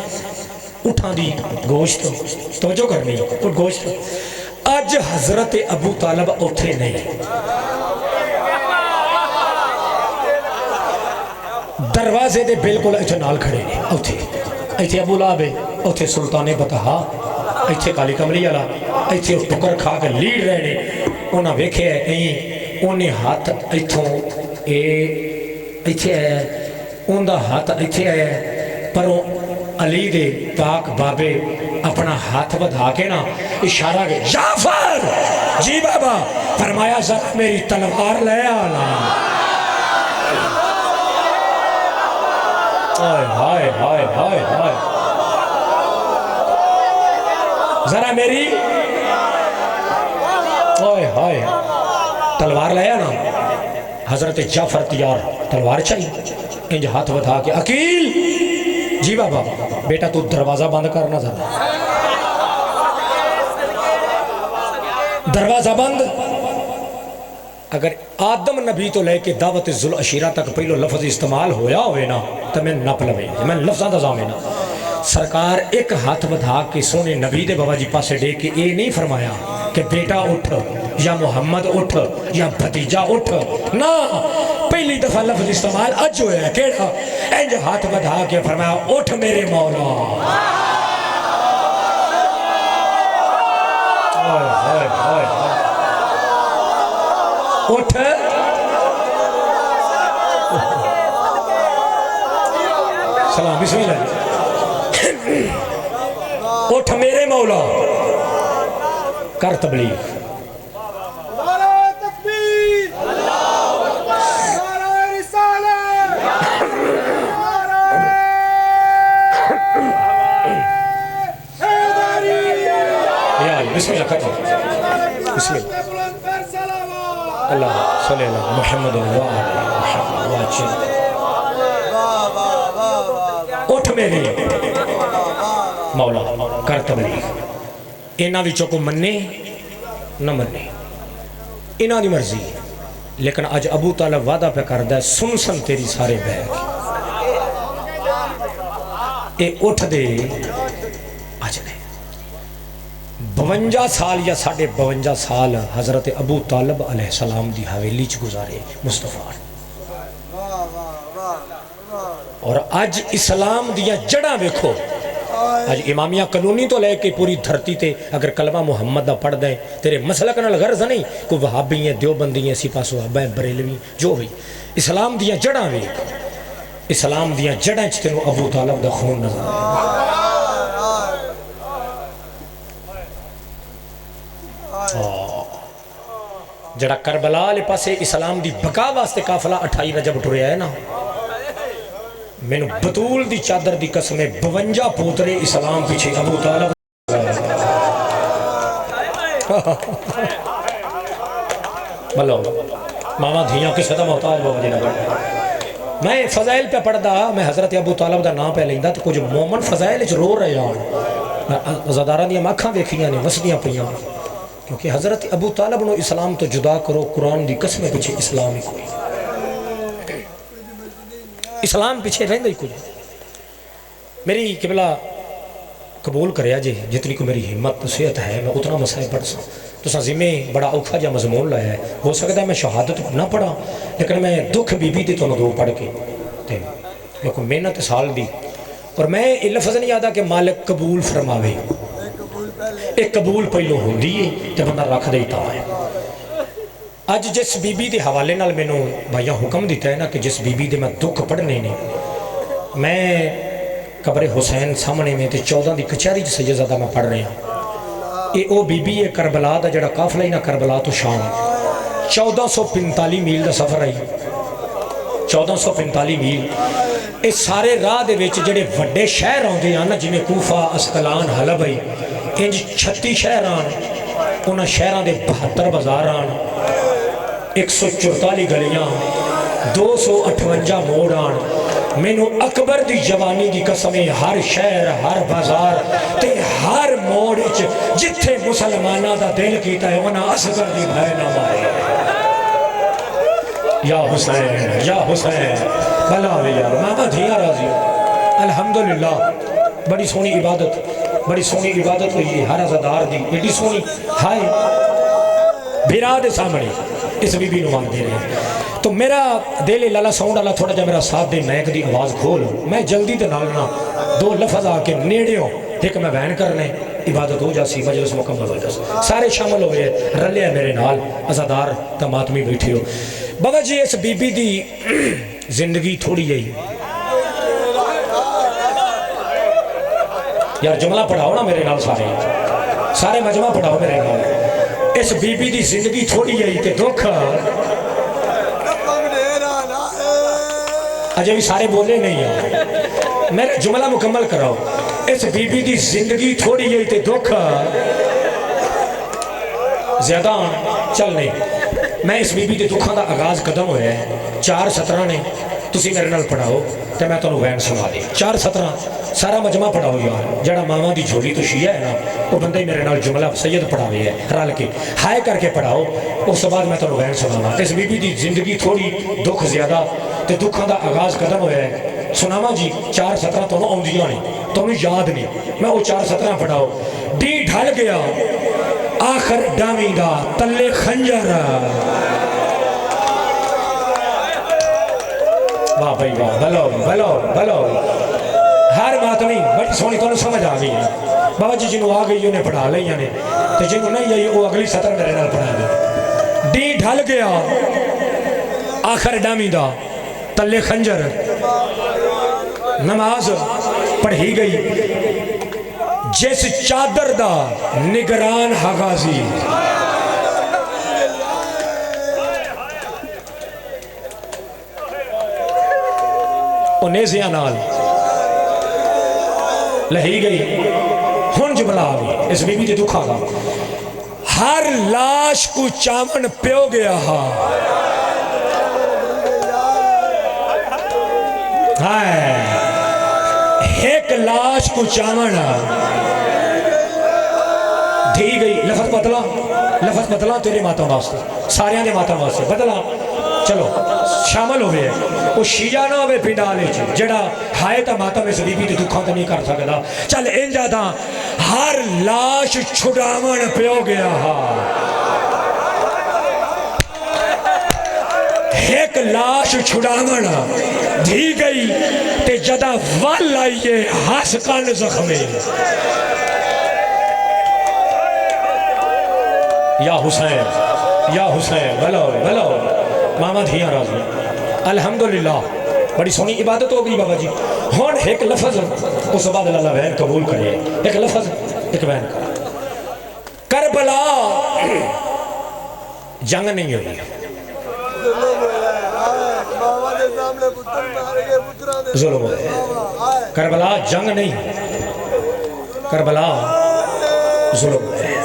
اٹھاں دی گوشت توجہ کرنی اور گوشت اج حضرت ابو طالب اوتھے نہیں دروازے دے بالکل ایتھے نال کھڑے نے اوتھے ایتھے ابو لہب ہے اوتھے سلطان بطحا ایتھے کالی کملی والا ایتھے ٹکر کھا کے لیڈ رہے نے انہاں ویکھے ہیں انہیں ہاتھ ایتھوں ایتھے آیا اندہ ہاتھ ایتھے آیا پر علی دے پاک بابے اپنا ہاتھ بدھا کے نا اشارہ گئے جعفر جی بابا فرمایا ذرا میری تلوار لے آنا ہائے ہائے ہائے ہائے ذرا میری ہائے تلوار لے آنا حضرت جعفر تیار تلوار چاہیے انج ہاتھ بدھا کے عقیل جی بابا بیٹا تو دروازہ بند کرنا ذرا دروازہ بند اگر آدم نبی تو لے کے دعوت ذل عشیرہ تک پہلو لفظ استعمال ہویا ہوئے نا تو میں نپ لوے میں لفظاں دا زامنا سرکار ایک ہاتھ بدھا کے سونے نبی دے بابا جی پاسے دے کے اے نہیں فرمایا کہ بیٹا اٹھ یا محمد اٹھ یا بھتیجا اٹھ نا پہلی دفعہ لفظ استعمال اج ہویا ہے کیڑا انج ہاتھ بدھا کے فرمایا اٹھ میرے مولا اٹھ سلام بسم اللہ اٹھ میرے مولا کر تبلیغ بسم اللہ کرو بسم اللہ اللہ صلی اللہ محمد اٹھ میرے مولا کر تبلیغ انہاں وچوں کو منے نہ منے انہاں دی مرضی لیکن اج ابو طالب وعدہ پہ کردا ہے سن سن تیری سارے بیگ اے اٹھ دے اج نے 52 سال یا 52 سال حضرت ابو طالب علیہ السلام دی حویلی چ گزارے مصطفیٰ اور اج اسلام دیا جڑاں ویکھو اج امامیہ کلونی تو لے کے پوری دھرتی تے اگر کلمہ محمد دا پڑھ دیں تیرے مسلک نال غرض نہیں کوئی وہابی ہیں دیوبندی ہیں سپاہ صحابہ ہیں بریلوی جو بھی اسلام دیا جڑاں ویکھ اسلام دیا جڑاں چ تینوں ابو طالب دا خون نظر آئے جڑا کربلا لے پاسے اسلام دی بقا واسطے قافلہ 28 رجب ٹریا ہے نا میں بطول دی چادر دی قسم 52 پوترے اسلام پیچھے ابو طالب بلو ماما دھیاں کس قدم محتاج بابا جی نگر میں فضائل پہ پڑھدا میں حضرت ابو طالب دا نام پہ لیندا تو کچھ مومن فضائل چ رو رہے ہیں عزاداراں دی اکھاں ویکھیاں نے وسدیاں پیاں کیونکہ حضرت ابو طالب نو اسلام تو جدا کرو قرآن دی قسم پیچھے اسلام ہی کوئی اسلام پیچھے رہندا ہی کوئی میری قبلہ قبول کریا جی جتنی کو میری ہمت صحت ہے میں اتنا مسائل پڑھ سا تو سا ذمہ بڑا اوکھا جا مضمون لایا ہے ہو سکتا ہے میں شہادت نہ پڑھا لیکن میں دکھ بی بی دی تو دو پڑھ کے میں کو محنت سال دی اور میں یہ لفظ نہیں آتا کہ مالک قبول فرماوے ایک قبول پہلو ہوں دیئے تے بندہ رکھ دیتا ہے آج جس بی بی دے حوالے نال میں نے بھائیاں حکم دیتا ہے نا کہ جس بی بی دے میں دکھ پڑھنے نے میں قبر حسین سامنے میں تے 14 دی کچہری جسے جزادہ میں پڑھ رہے ہیں اے او بی بی ہے کربلا دا جڑا قافلہ ہی نا کربلا تو شام 1445 میل دا سفر آئی 1445 میل اے سارے راہ دے ویچ جڑے وڈے شہر ہوں گے آنا جنہیں کوفہ اسقلان حلب آئی انج 36 شہران انہاں شہران دے 72 بازاران 144 گلیاں 258 موڑان میں نو اکبر دی جوانی دی قسمیں ہر شہر ہر بازار تے ہر موڑ جتھے مسلمانہ دا دل کیتا ہے انہاں اصغر دی بھائی نام آئے یا حسین بھلا ہوئے یار ماما دھیاں راضی الحمدللہ بڑی سونی عبادت ہوئی ہے ہر عزادار دی ایڈی سونی ہائے بھیرا دے سامنے اس بی بی نوان دے رہے ہیں تو میرا دل لالا ساؤنڈ اللہ تھوڑا جا میرا ساتھ دے میں دی آواز کھول میں جلدی دے نالنا 2 لفظ آکے نیڑے ہوں ایک میں بہن کرنے عبادت ہو جاسی مجلس مکمل ہو جاسی سارے شامل ہوئے رلے ہیں میرے نال عزادار تماتمی بیٹھی ہو بابا جی اس بی بی دی زندگی تھوڑی ہے یار جملہ پڑھاؤ نا میرے نال سارے مجمع پڑھاؤ میرے نال اس بی بی دی زندگی تھوڑی ہے تے دکھ اجے بھی سارے بولے نہیں ہیں میرے جملہ مکمل کراؤ اس بی بی دی زندگی تھوڑی ہے تے دکھ زیادہ چل نہیں میں اس بی بی دے دکھاں دا آغاز قدم ہویا ہے 4:17 نے تسی میرے نال پڑھاؤ تے میں تو وین سنا دی 4:17 سارا مجمع پڑھاؤ یار جڑا ماما دی جھولی تو شیعہ ہے نا وہ بندے میرے نال جملہ سید پڑھاوے ہے رل کے ہائے کر کے پڑھاؤ اس بعد میں تو وین سنانا اس بی بی دی زندگی تھوڑی دکھ زیادہ تے دکھاں دا آغاز قدم ہویا ہے سناما جی 4:17 تو آؤندیاں نہیں تو یاد نہیں میں وہ 4:17 پڑھاؤ ڈی ڈھل گیا آخر ڈامی دا تلے خنجر واہ بھائی واہ بھلو ہر بات نہیں بڑی سونی تو سمجھ آ گئی ہے بابا جی جنہوں آ گئی انہیں پڑھا لئی نے تو جنہوں نہیں آئی وہ اگلی سطر میرے نال پڑھا گیا ڈی ڈھل گیا آخر ڈامی دا تلے خنجر نماز پڑھی گئی جیس چادر دا نگران حغازی نیزیاں نال لہی گئی ہن جملہ آگئی اس بی بی دے دکھا گا ہر لاش کو چامن پیو گیا ایک لاش کو چامن دھی گئی لفظ بدلا تیرے ماتم واسطے ساریاں دے ماتم واسطے بدلا چلو شامل ہوئے وہ شیعہ نہ ہوئے پنڈالے جڑا ہائے تا ماتم اس بی بی تے دکھاں تے نہیں کر سکتا چل انجا دا ہر لاش چھڑامن پیو گیا ایک لاش چھڑامن دھی گئی تے جدا وال آئیے ہاسکان زخمے یا حسین بلاؤ ماما دھیاں راضی الحمدللہ بڑی سونی عبادت ہو گئی بابا جی ہون ایک لفظ اس بعد اللہ وین قبول کرے ایک لفظ ایک وین کربلا جنگ نہیں ہوئی ظلم ہے کربلا جنگ نہیں کربلا ظلم ہے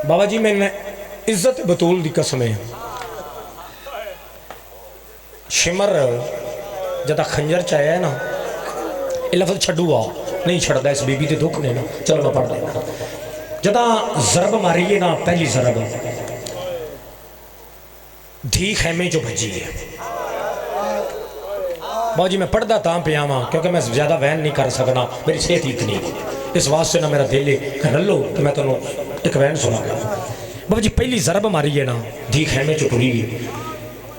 بابا جی میں نے عزت بطول دی قسمیں شمر جدا خنجر چاہے ہے نا یہ لفظ چھڑو نہیں چھڑ دا اس بی بی دے دکھ نے نا چلو میں پڑھ لینا جدا ضرب ماری ہے نا پہلی ضرب دھی خیمے جو بھجی ہے بابا جی میں پڑھ دا تاں پہ آما کیونکہ میں زیادہ وین نہیں کر سکنا میری صحت اتنی اس واسطے نہ میرا دل ہے رلو کہ میں تنہوں ایک وین سنا گا بابا جی پہلی ضرب ماری ہے نا دھی خیمے جو ٹوری گئی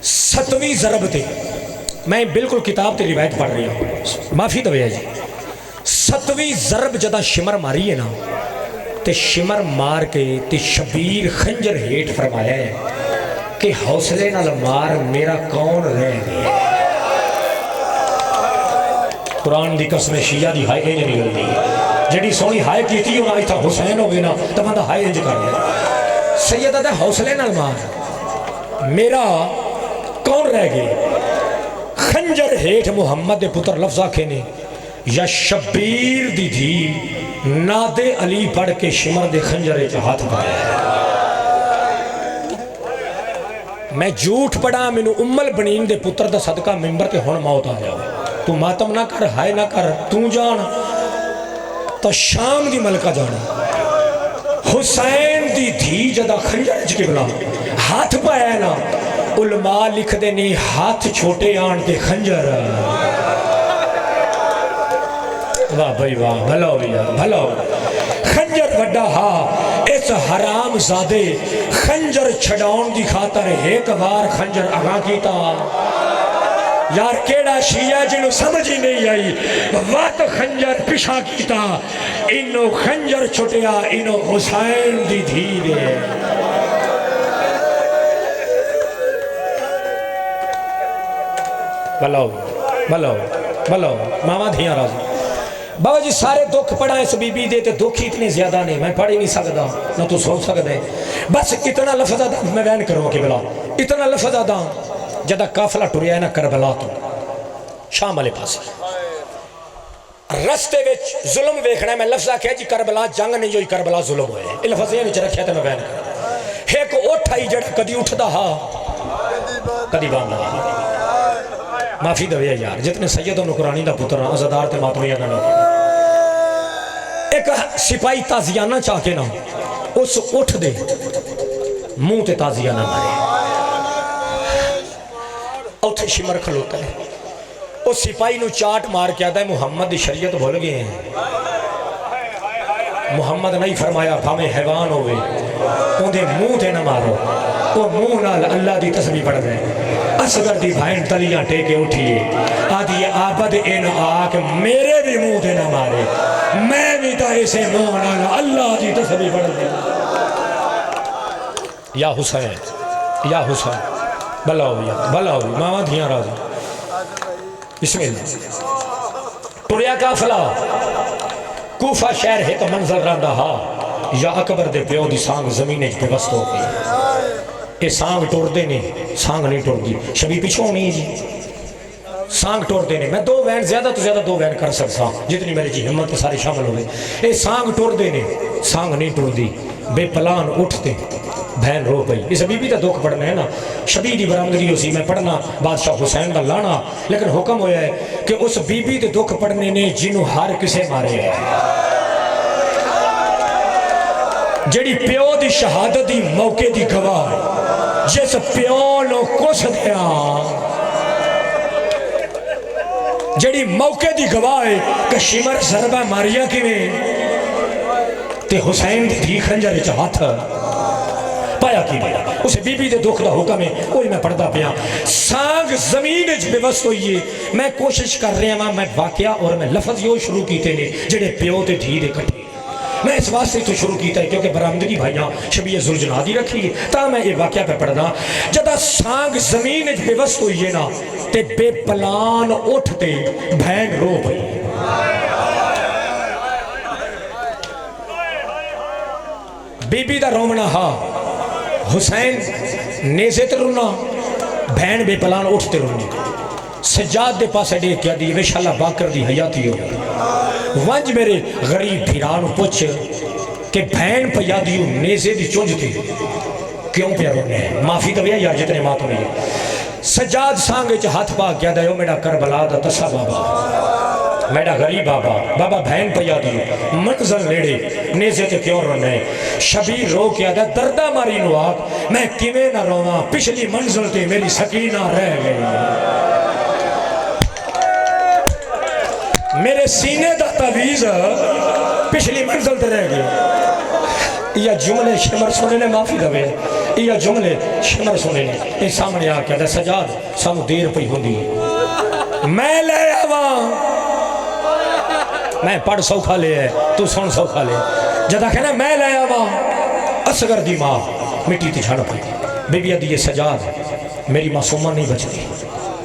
7ویں ضرب تے میں بالکل کتاب تے روایت پڑھ رہی ہوں معافی دویا جی 7ویں ضرب جدا شمر ماری ہے نا تے شمر مار کے تے شبیر خنجر ہیٹ فرمایا ہے کہ حوصلے نال مار میرا کون رہ گیا قرآن دی قسم شیعہ دی ہائے انج نہیں ہوتی جڑی سونی ہائے کیتی ہونا ایتھا حسین ہوگی نا تو بندہ ہائے انج کر گیا سیدہ دے حوصلے نال مار میرا کون رہ گئے خنجر ہیٹ محمد دے پتر لفظ آکھے نے یا شبیر دی دھی نادے علی پڑھ کے شمر دے خنجر ہاتھ پایا میں جھوٹ پڑھا مینو امل بنین دے پتر دا صدقہ ممبر کے ہون موت آ جاؤ تو ماتم نہ کر ہائے نہ کر تو جان تو شام دی ملکہ جانا حسین دی دھی جدا خنجر قبلہ ہاتھ پایا ہے نا علماء لکھ دینی ہاتھ چھوٹے آن کے خنجر واہ بھائی واہ بھلاو بھلاو خنجر وڈا ہاں اس حرام زادے خنجر چھڑاؤن دی خاطر ایک بار خنجر آگاں کیتا یار کیڑا شیعہ جنہوں سمجھی نہیں آئی وات خنجر پیشا کیتا انہوں خنجر چھٹیا انہوں حسین دی دھیرے بلاؤ ماما دھیاں راضی بابا جی سارے دکھ پڑھا اس بی بی دے تے دکھ اتنے زیادہ نہیں میں پڑھ ہی نہیں سکتا نہ تو سوچ سکتا ہے بس اتنا لفظ آدھا میں بیان کروں کہ بلا اتنا لفظ آدھا جدہ کافلہ ٹوریا ہے نا کربلا تو شام والے پاس رستے وچ ظلم ویکھنا ہے میں لفظ آکھیا جی کربلا جنگ نہیں ہوئی کربلا ظلم ہوئے یہ لفظ یہ نہیں رکھیا تے میں بیان کروں ایک اٹھ آئی جڑا کدی اٹھدا ہا کدی باندھا معافی دویا یار جتنے سید و نکرانی دا پتر ازدار تے ماتمیہ نہ ایک سپاہی تازیانہ چاہ کے نا اس اٹھ دے منہ تے تازیانہ مارے اوتھے شمر کھلوتا ہے اس سپاہی نو چاٹ مار کے آدھا ہے محمد دی شریعت بھول گئے ہیں محمد نہیں فرمایا پھامے حیوان ہوئے ان دے منہ تے نہ مارو وہ منہ نال اللہ دی تسبیح پڑھ دے اصغر دی بھائن تلیاں ٹیکے اٹھیے آدھی آبد این آکھ میرے بھی منہ تے نہ مارے میں بھی تا اسے مولانا اللہ جی تسبیح پڑھ دیا یا حسین یا حسین بلا ہوئی ماما دھیاں راضی بسم اللہ ٹریا کافلا کوفہ شہر ہے تو منظر رہندا ہا یا اکبر دے پیو دی سانگ زمینے پہ بست ہو گئی اے سانگ ٹوڑ دے نے سانگ نہیں ٹوڑ دی شبی پیچھوں نہیں جی سانگ ٹوڑ دے نے میں دو وین زیادہ تو زیادہ دو وین کر سکتا جتنی میری جی ہمت ساری شامل ہوئے اے سانگ ٹوڑ دے نے سانگ نہیں ٹوڑ دی بے پلان اٹھتے بہن رو پئی اس بی بی دا دکھ پڑھنا ہے نا شبی دی برآمدگی اسی میں پڑھنا بادشاہ حسین دا لانا لیکن حکم ہویا ہے کہ اس بی بی دے دکھ پڑھنے نے جنوں ہر کسے مارے ہے جڑی پیو دی شہادت دی موقع دی گواہ جس پیو نو کس دیا جڑی موقع دی گواہ ہے کہ شمر ضربہ ماریا کی میں تے حسین دی خنجر چاہت پایا کی میں اسے بی بی دے دکھ دا حکم ہے وہی میں پڑھتا پیا سانگ زمین اچ بے وست ہوئی ہے میں کوشش کر رہے ہیں میں واقعہ اور میں لفظ یوں شروع کیتے نے جڑے پیو تے دھی دے کٹھے میں اس واسطے تو شروع کیتا ہے کیونکہ برآمدگی بھائیاں شبیہ ذوالجنادی رکھی تا میں یہ واقعہ پہ پڑھنا جدا سانگ زمین اچ بے وست ہوئی ہے نا تے بے پلان اٹھتے بہن رو پئی بی بی دا رومنا ہا حسین نیزے تے رونا بہن بے پلان اٹھتے رونی سجاد دے پاس اڈے کیا دی وشالہ باکر دی حیاتی ہو ونج میرے غریب پھیرانو پوچھ کہ بہن پیا دیو نیزے دی چونج تھی کیوں پیا رونے ہیں معافی دویا یار جتنے ماتوں نے سجاد سانگے چھ ہاتھ پاک کیا دیو میڈا کربلا دا تسا بابا میڈا غریب بابا بہن پیا دیو منزل لیڑے نیزے تے کیوں رونے ہیں شبیر رو کیا دا دردہ ماری نو آگ میں کیویں نہ رواں پچھلی منزل تے میری سکینہ رہ گئی میرے سینے دا تعویز پچھلی منزل تے رہ گئی یہ جملے شمر سنے نے معافی دوے یہ جملے شمر سنے نے یہ سامنے آ کیا دا سجاد سامو دیر پئی ہوندی میں لے آواں میں پڑھ سوکھا لے ہے تو سن سوکھا لے جدا کہنا میں لے آواں اصغر دی ماں مٹی تے چھڑ پئی بی بی دی یہ سجاد میری معصومہ نہیں بچتی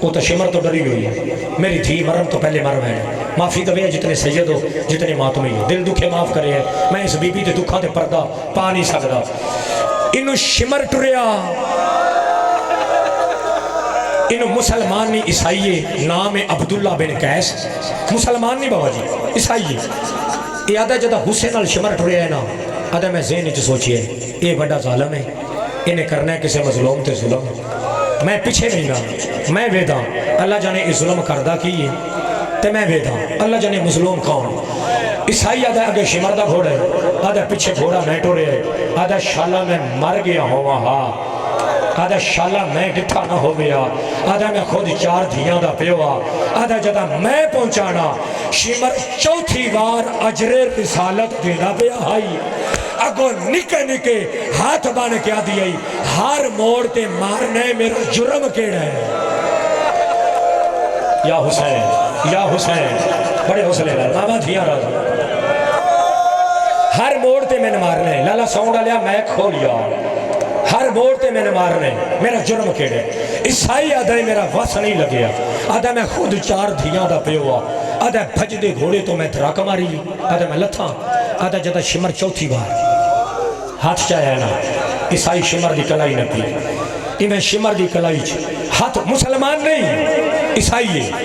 وہ تو شمر تو ڈری ہوئی ہے میری تھی مرم تو پہلے مر ہے معافی دوے جتنے سید ہو جتنے ماتمی ہو دل دکھے معاف کرے ہیں میں اس بی بی دے دکھا دے پردہ پا نہیں سکتا انہوں شمر ٹریا انہوں مسلمان نہیں عیسائی نام عبداللہ بن قیس مسلمان نہیں بابا جی عیسائی یہ آدھا جدہ حسین الشمر ٹریا ہے نا آدھا میں ذہن چ سوچئے یہ بڑا ظالم ہے انہیں کرنا ہے کسی مظلوم تے ظلم میں پیچھے نہیں گا میں ویدہ اللہ جانے اس ظلم کردہ کی تے میں ویدہ اللہ جانے مظلوم کون عیسائی آدھا اگر شمر دا گھوڑا ہے آدھا پیچھے گھوڑا میں ٹورے ہے آدھا شالہ میں مر گیا ہوا ہاں آدھا شالہ میں ڈٹھا نہ ہو گیا آدھا میں خود چار دھیاں دا پیوا آدھا جدا میں پہنچانا شمر چوتھی بار اجر رسالت دینا پیا ہائی اگو نکے نکے ہاتھ بانے کیا دیئی ہار موڑتے مارنے میرا جرم کیڑا ہے یا حسین بڑے حوصلے لائے ماما دھیاں راضی ہر موڑتے میں نے مارنے لالا سونڈا لیا میں کھولیا ہر موڑتے میں نے مارنے میرا جرم کیڑے عیسائی آدھا میرا وس نہیں لگیا آدھا میں خود چار دھیاں دا پیوا آدھا بھج دے گھوڑے تو میں دراک ماری آدھا میں لتھا آدھا جدہ شمر چوتھی بار ہاتھ چاہے نا عیسائی شمر دی کلائی نہ پی ایمیں شمر دی کلائی چھ ہاتھ مسلمان نہیں عیسائی ہے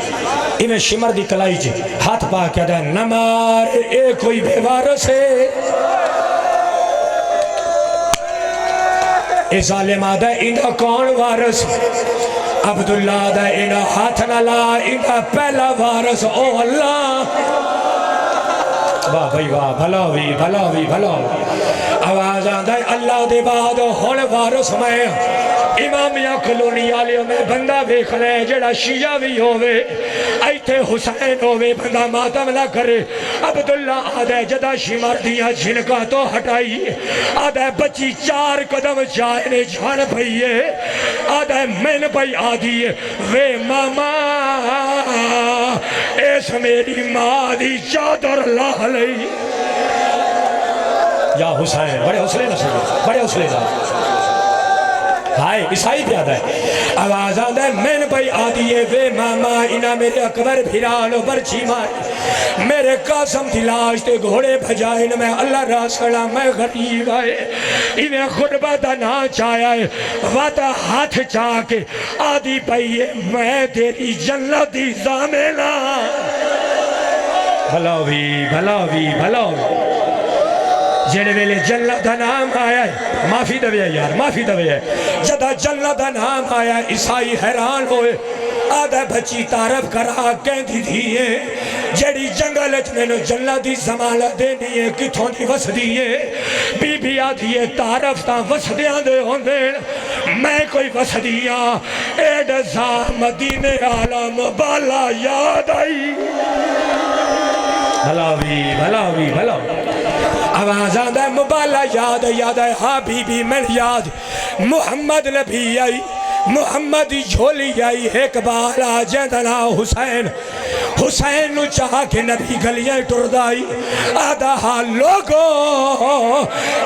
ایمیں شمر دی کلائی چھ ہاتھ پا کیا دا نمار اے کوئی بے وارث ہے اے ظالم آدھا انہا کون وارث عبداللہ آدھا انہا ہاتھ نہ لا انہا پہلا وارث او اللہ واہ بھائی واہ بھلا ہوئی آواز آدھا اللہ دے بعد ہون وارث میں امامیہ کلونی آلیوں میں بندہ بیکھنے جڑا شیعہ بھی ہوئے ایتھے حسین ہوئے بندہ ماتم نہ کرے عبداللہ آدھے جدہ شمر دیا جھنکا تو ہٹائی آدھے بچی چار قدم جائنے جھان بھئیے آدھے من بھئی آدھی وے ماما اے اس میری ماں دی چادر لا لئی یا حسین بڑے حوصلے نہ سنو بڑے حوصلے نہ ہائے عیسائی پیادہ ہے آواز آدھا ہے میں نے بھائی آدھی ہے وے ماما انہا میرے اکبر بھیرانو برچی مارے میرے قاسم تلاش تے گھوڑے بھجائے میں اللہ راسلہ میں غریب آئے انہیں خطبہ دا نا چاہیا ہے واتا ہاتھ چاہ کے آدھی بھائی میں تیری جنتی زامینا بھلاوی بھلاوی بھلاوی جنہیں ویلے جنت دا نام آیا ہے معافی دوے ہے یار معافی دوے ہے جدہ جنت دا نام آیا ہے عیسائی حیران ہوئے آدھا بچی تعرف کرا کہندی دیئے جڑی جنگلت میں نو جنتی زمانہ دینی ہے کتھوں دی وس دیئے بی بی آدھیے تعرف تا وس دیاں دے ہوندے میں کوئی وس دیاں ایڈ زا مدینہ عالم بالا یاد آئی بھلاوی بھلاوی بھلاوی آواز آدھا ہے مبالا یاد ہے ہاں بی بی میں یاد محمد نبی آئی محمد جھولی آئی ایک بالا جیدنا حسین حسین نو چاہ کے نبی گلیاں ٹردائی آدھا ہاں لوگو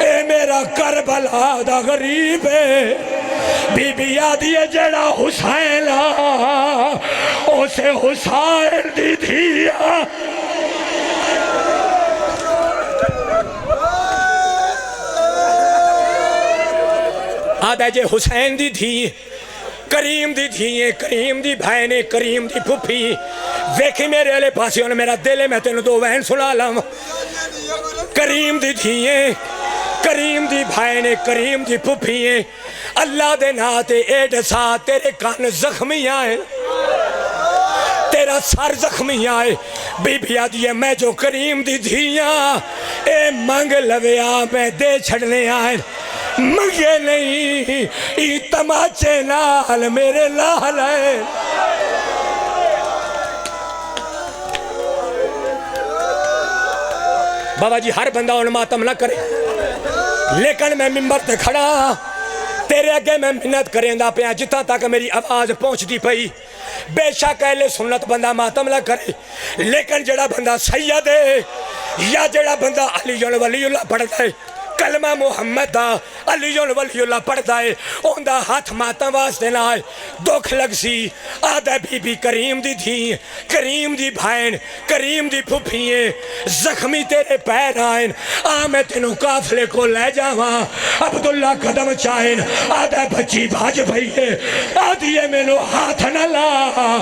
اے میرا کربلا دا غریب ہے بی بی آدھی ہے جڑا حسین اسے حسین دی دیا آدھا جے حسین دی تھی کریم دی تھی کریم دی بھائنے کریم دی پھپھی ویکھی میرے علیہ پاسی انہوں میرا دلے میں تینوں دو وین سنا لام کریم دی تھی کریم دی بھائنے کریم دی پھپھی اللہ دے ناتے ایڈ سا تیرے کان زخمی آئے تیرا سر زخمی آئے بی بی آدھی ہے میں جو کریم دی دھیاں اے منگ لویا میں دے چھڑنے آئے مگے نہیں ای تماچے نال میرے لال ہے بابا جی ہر بندہ ان ماتم نہ کرے لیکن میں ممبر تے کھڑا تیرے اگے میں منت کریں دا پیا جتا تک میری آواز پہنچ دی پئی بے شک اہل سنت بندہ ماتم نہ کرے لیکن جڑا بندہ سید ہے یا جڑا بندہ علی ولی اللہ پڑھتا ہے کلمہ محمد دا علی ولی اللہ پڑھتا ہے ان دا ہاتھ ماتم واسطے نہ آئے دکھ لگ سی آدھا بی بی کریم دی تھی کریم دی بھائن کریم دی پھپھییں زخمی تیرے پیر آئین میں تینوں کافلے کو لے جاواں عبداللہ قدم چاہین آدھا بچی بھاج بھئیے آدھیے میں نو ہاتھ نہ لا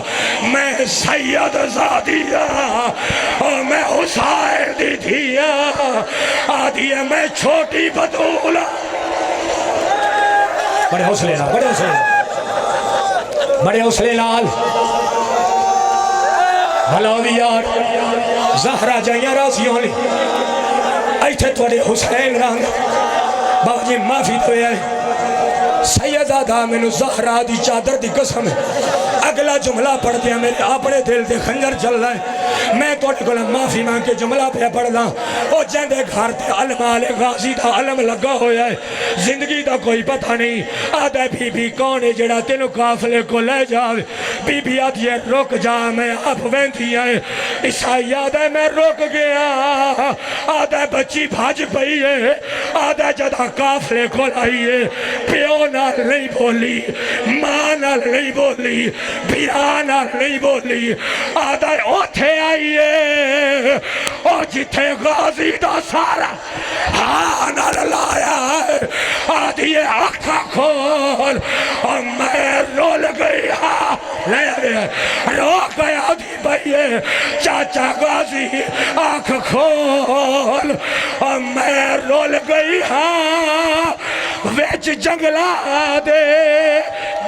میں سید زادیہ اور میں حسین دی دھیا آدھیے میں چھوٹی بدولہ بڑے حوصلے لال بڑے حوصلے لال بڑے حوصلے لال بھلاوی یار زہرہ جائیاں رازیوں لی ایتھے توڑے حسین رنگ بابا جی معافی دوئے آئے سیدہ دا میں نو زہرہ دی چادر دی قسم اگلا جملہ پڑھ دیا میرے اپنے دل دے خنجر چل رہا ہے میں توڑے کو معافی مانگ کے جملہ پہ پڑھ دا او جندے گھر تے علم آلے غازی دا علم لگا ہویا ہے زندگی دا کوئی پتہ نہیں آدھا بی بی کون ہے جڑا تینوں کافلے کو لے جاوے بی بی آدھی ہے رک جا میں آپ وینتی آئے عیسائی آدھا ہے میں رک گیا آدھا بچی بھاج پئی ہے آدھا جدہ کافلے کو لائیے پیو نال نہیں بولی ماں نال نہیں بولی بیانا نہیں بولی آدھا اوتھے آئیے او جتھے غازی دا سارا ہانا لایا ہے آدھی آنکھا کھول اور میں رول گیا رو گیا آدھی بھئیے چاچا غازی آنکھ کھول اور میں رول گیا ویچ جنگلا دے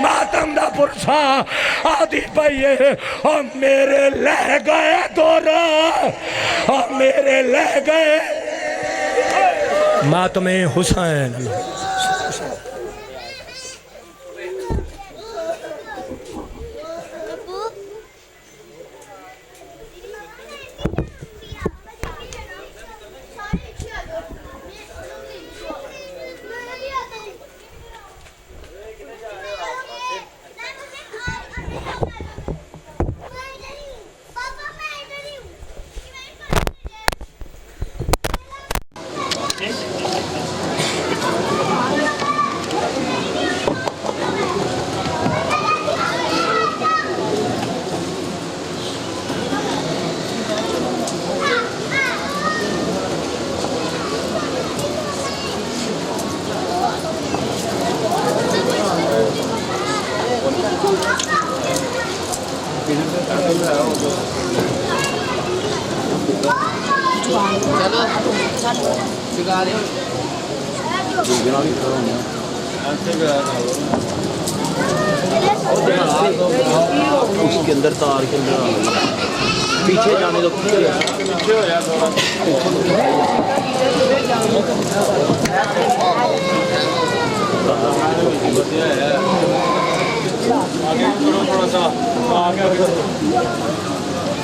ماتم دا پرسا آدھی بھئیے اور میرے لہ گئے دورا اور میرے لہ گئے ماتم حسین اس کے اندر تار کے اندر پیچھے جانے دو، پیچھے ہو جائے تھوڑا. آگے تھوڑا سا آگے